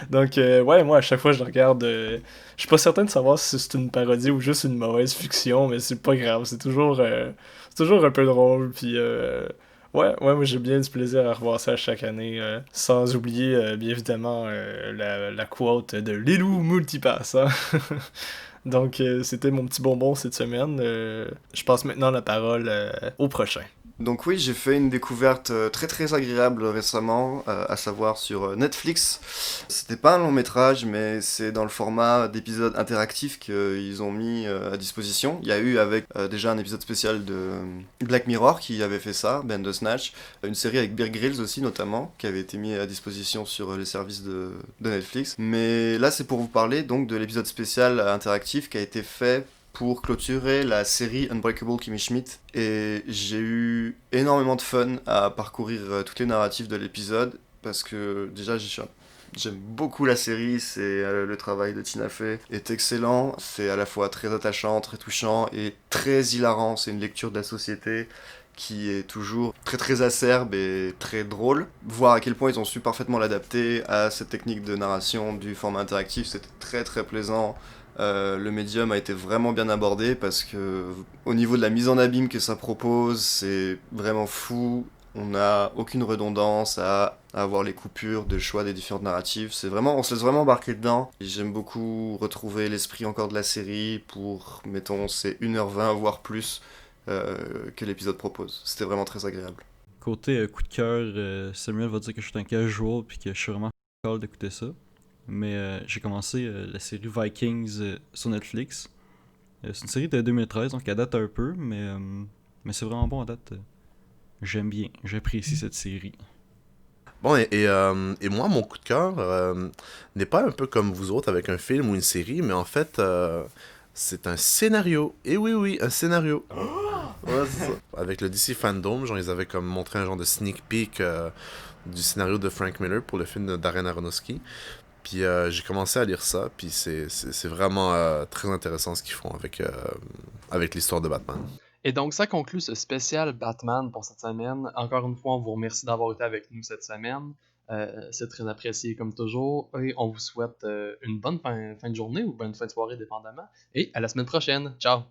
Donc ouais, moi, à chaque fois je le regarde... je suis pas certain de savoir si c'est une parodie ou juste une mauvaise fiction, mais c'est pas grave, c'est toujours un peu drôle, puis ouais, moi j'ai bien du plaisir à revoir ça chaque année, sans oublier bien évidemment la quote de Lilou Multipass, hein? Donc c'était mon petit bonbon cette semaine, je passe maintenant la parole au prochain. Donc oui, j'ai fait une découverte très très agréable récemment, à savoir sur Netflix. C'était pas un long métrage, mais c'est dans le format d'épisodes interactifs qu'ils ont mis à disposition. Il y a eu avec déjà un épisode spécial de Black Mirror qui avait fait ça, Bandersnatch, une série avec Bear Grylls aussi notamment, qui avait été mis à disposition sur les services de Netflix. Mais là c'est pour vous parler donc de l'épisode spécial interactif qui a été fait pour clôturer la série Unbreakable Kimmy Schmidt, et j'ai eu énormément de fun à parcourir toutes les narratives de l'épisode, parce que déjà j'aime beaucoup la série, le travail de Tina Fey est excellent, c'est à la fois très attachant, très touchant et très hilarant, c'est une lecture de la société qui est toujours très très acerbe et très drôle. Voir à quel point ils ont su parfaitement l'adapter à cette technique de narration du format interactif, c'était très très plaisant. Le médium a été vraiment bien abordé parce que au niveau de la mise en abîme que ça propose, c'est vraiment fou. On n'a aucune redondance à avoir les coupures de choix des différentes narratives. On se laisse vraiment embarquer dedans. Et j'aime beaucoup retrouver l'esprit encore de la série pour, mettons, c'est 1h20 voire plus que l'épisode propose. C'était vraiment très agréable. Côté coup de cœur, Samuel va dire que je suis un casual puis que je suis vraiment cool d'écouter ça. Mais j'ai commencé la série Vikings sur Netflix. C'est une série de 2013, donc elle date un peu, mais c'est vraiment bon à date. J'aime bien, j'apprécie cette série. Bon, et moi, mon coup de cœur n'est pas un peu comme vous autres avec un film ou une série, mais en fait, c'est un scénario. Et oui, un scénario. Ouais, c'est ça. Avec le DC Fandom, genre, ils avaient comme montré un genre de sneak peek du scénario de Frank Miller pour le film de Darren Aronofsky. Puis j'ai commencé à lire ça, puis c'est vraiment très intéressant ce qu'ils font avec l'histoire de Batman. Et donc, ça conclut ce spécial Batman pour cette semaine. Encore une fois, on vous remercie d'avoir été avec nous cette semaine. C'est très apprécié comme toujours. Et on vous souhaite une bonne fin de journée ou bonne fin de soirée, dépendamment. Et à la semaine prochaine. Ciao!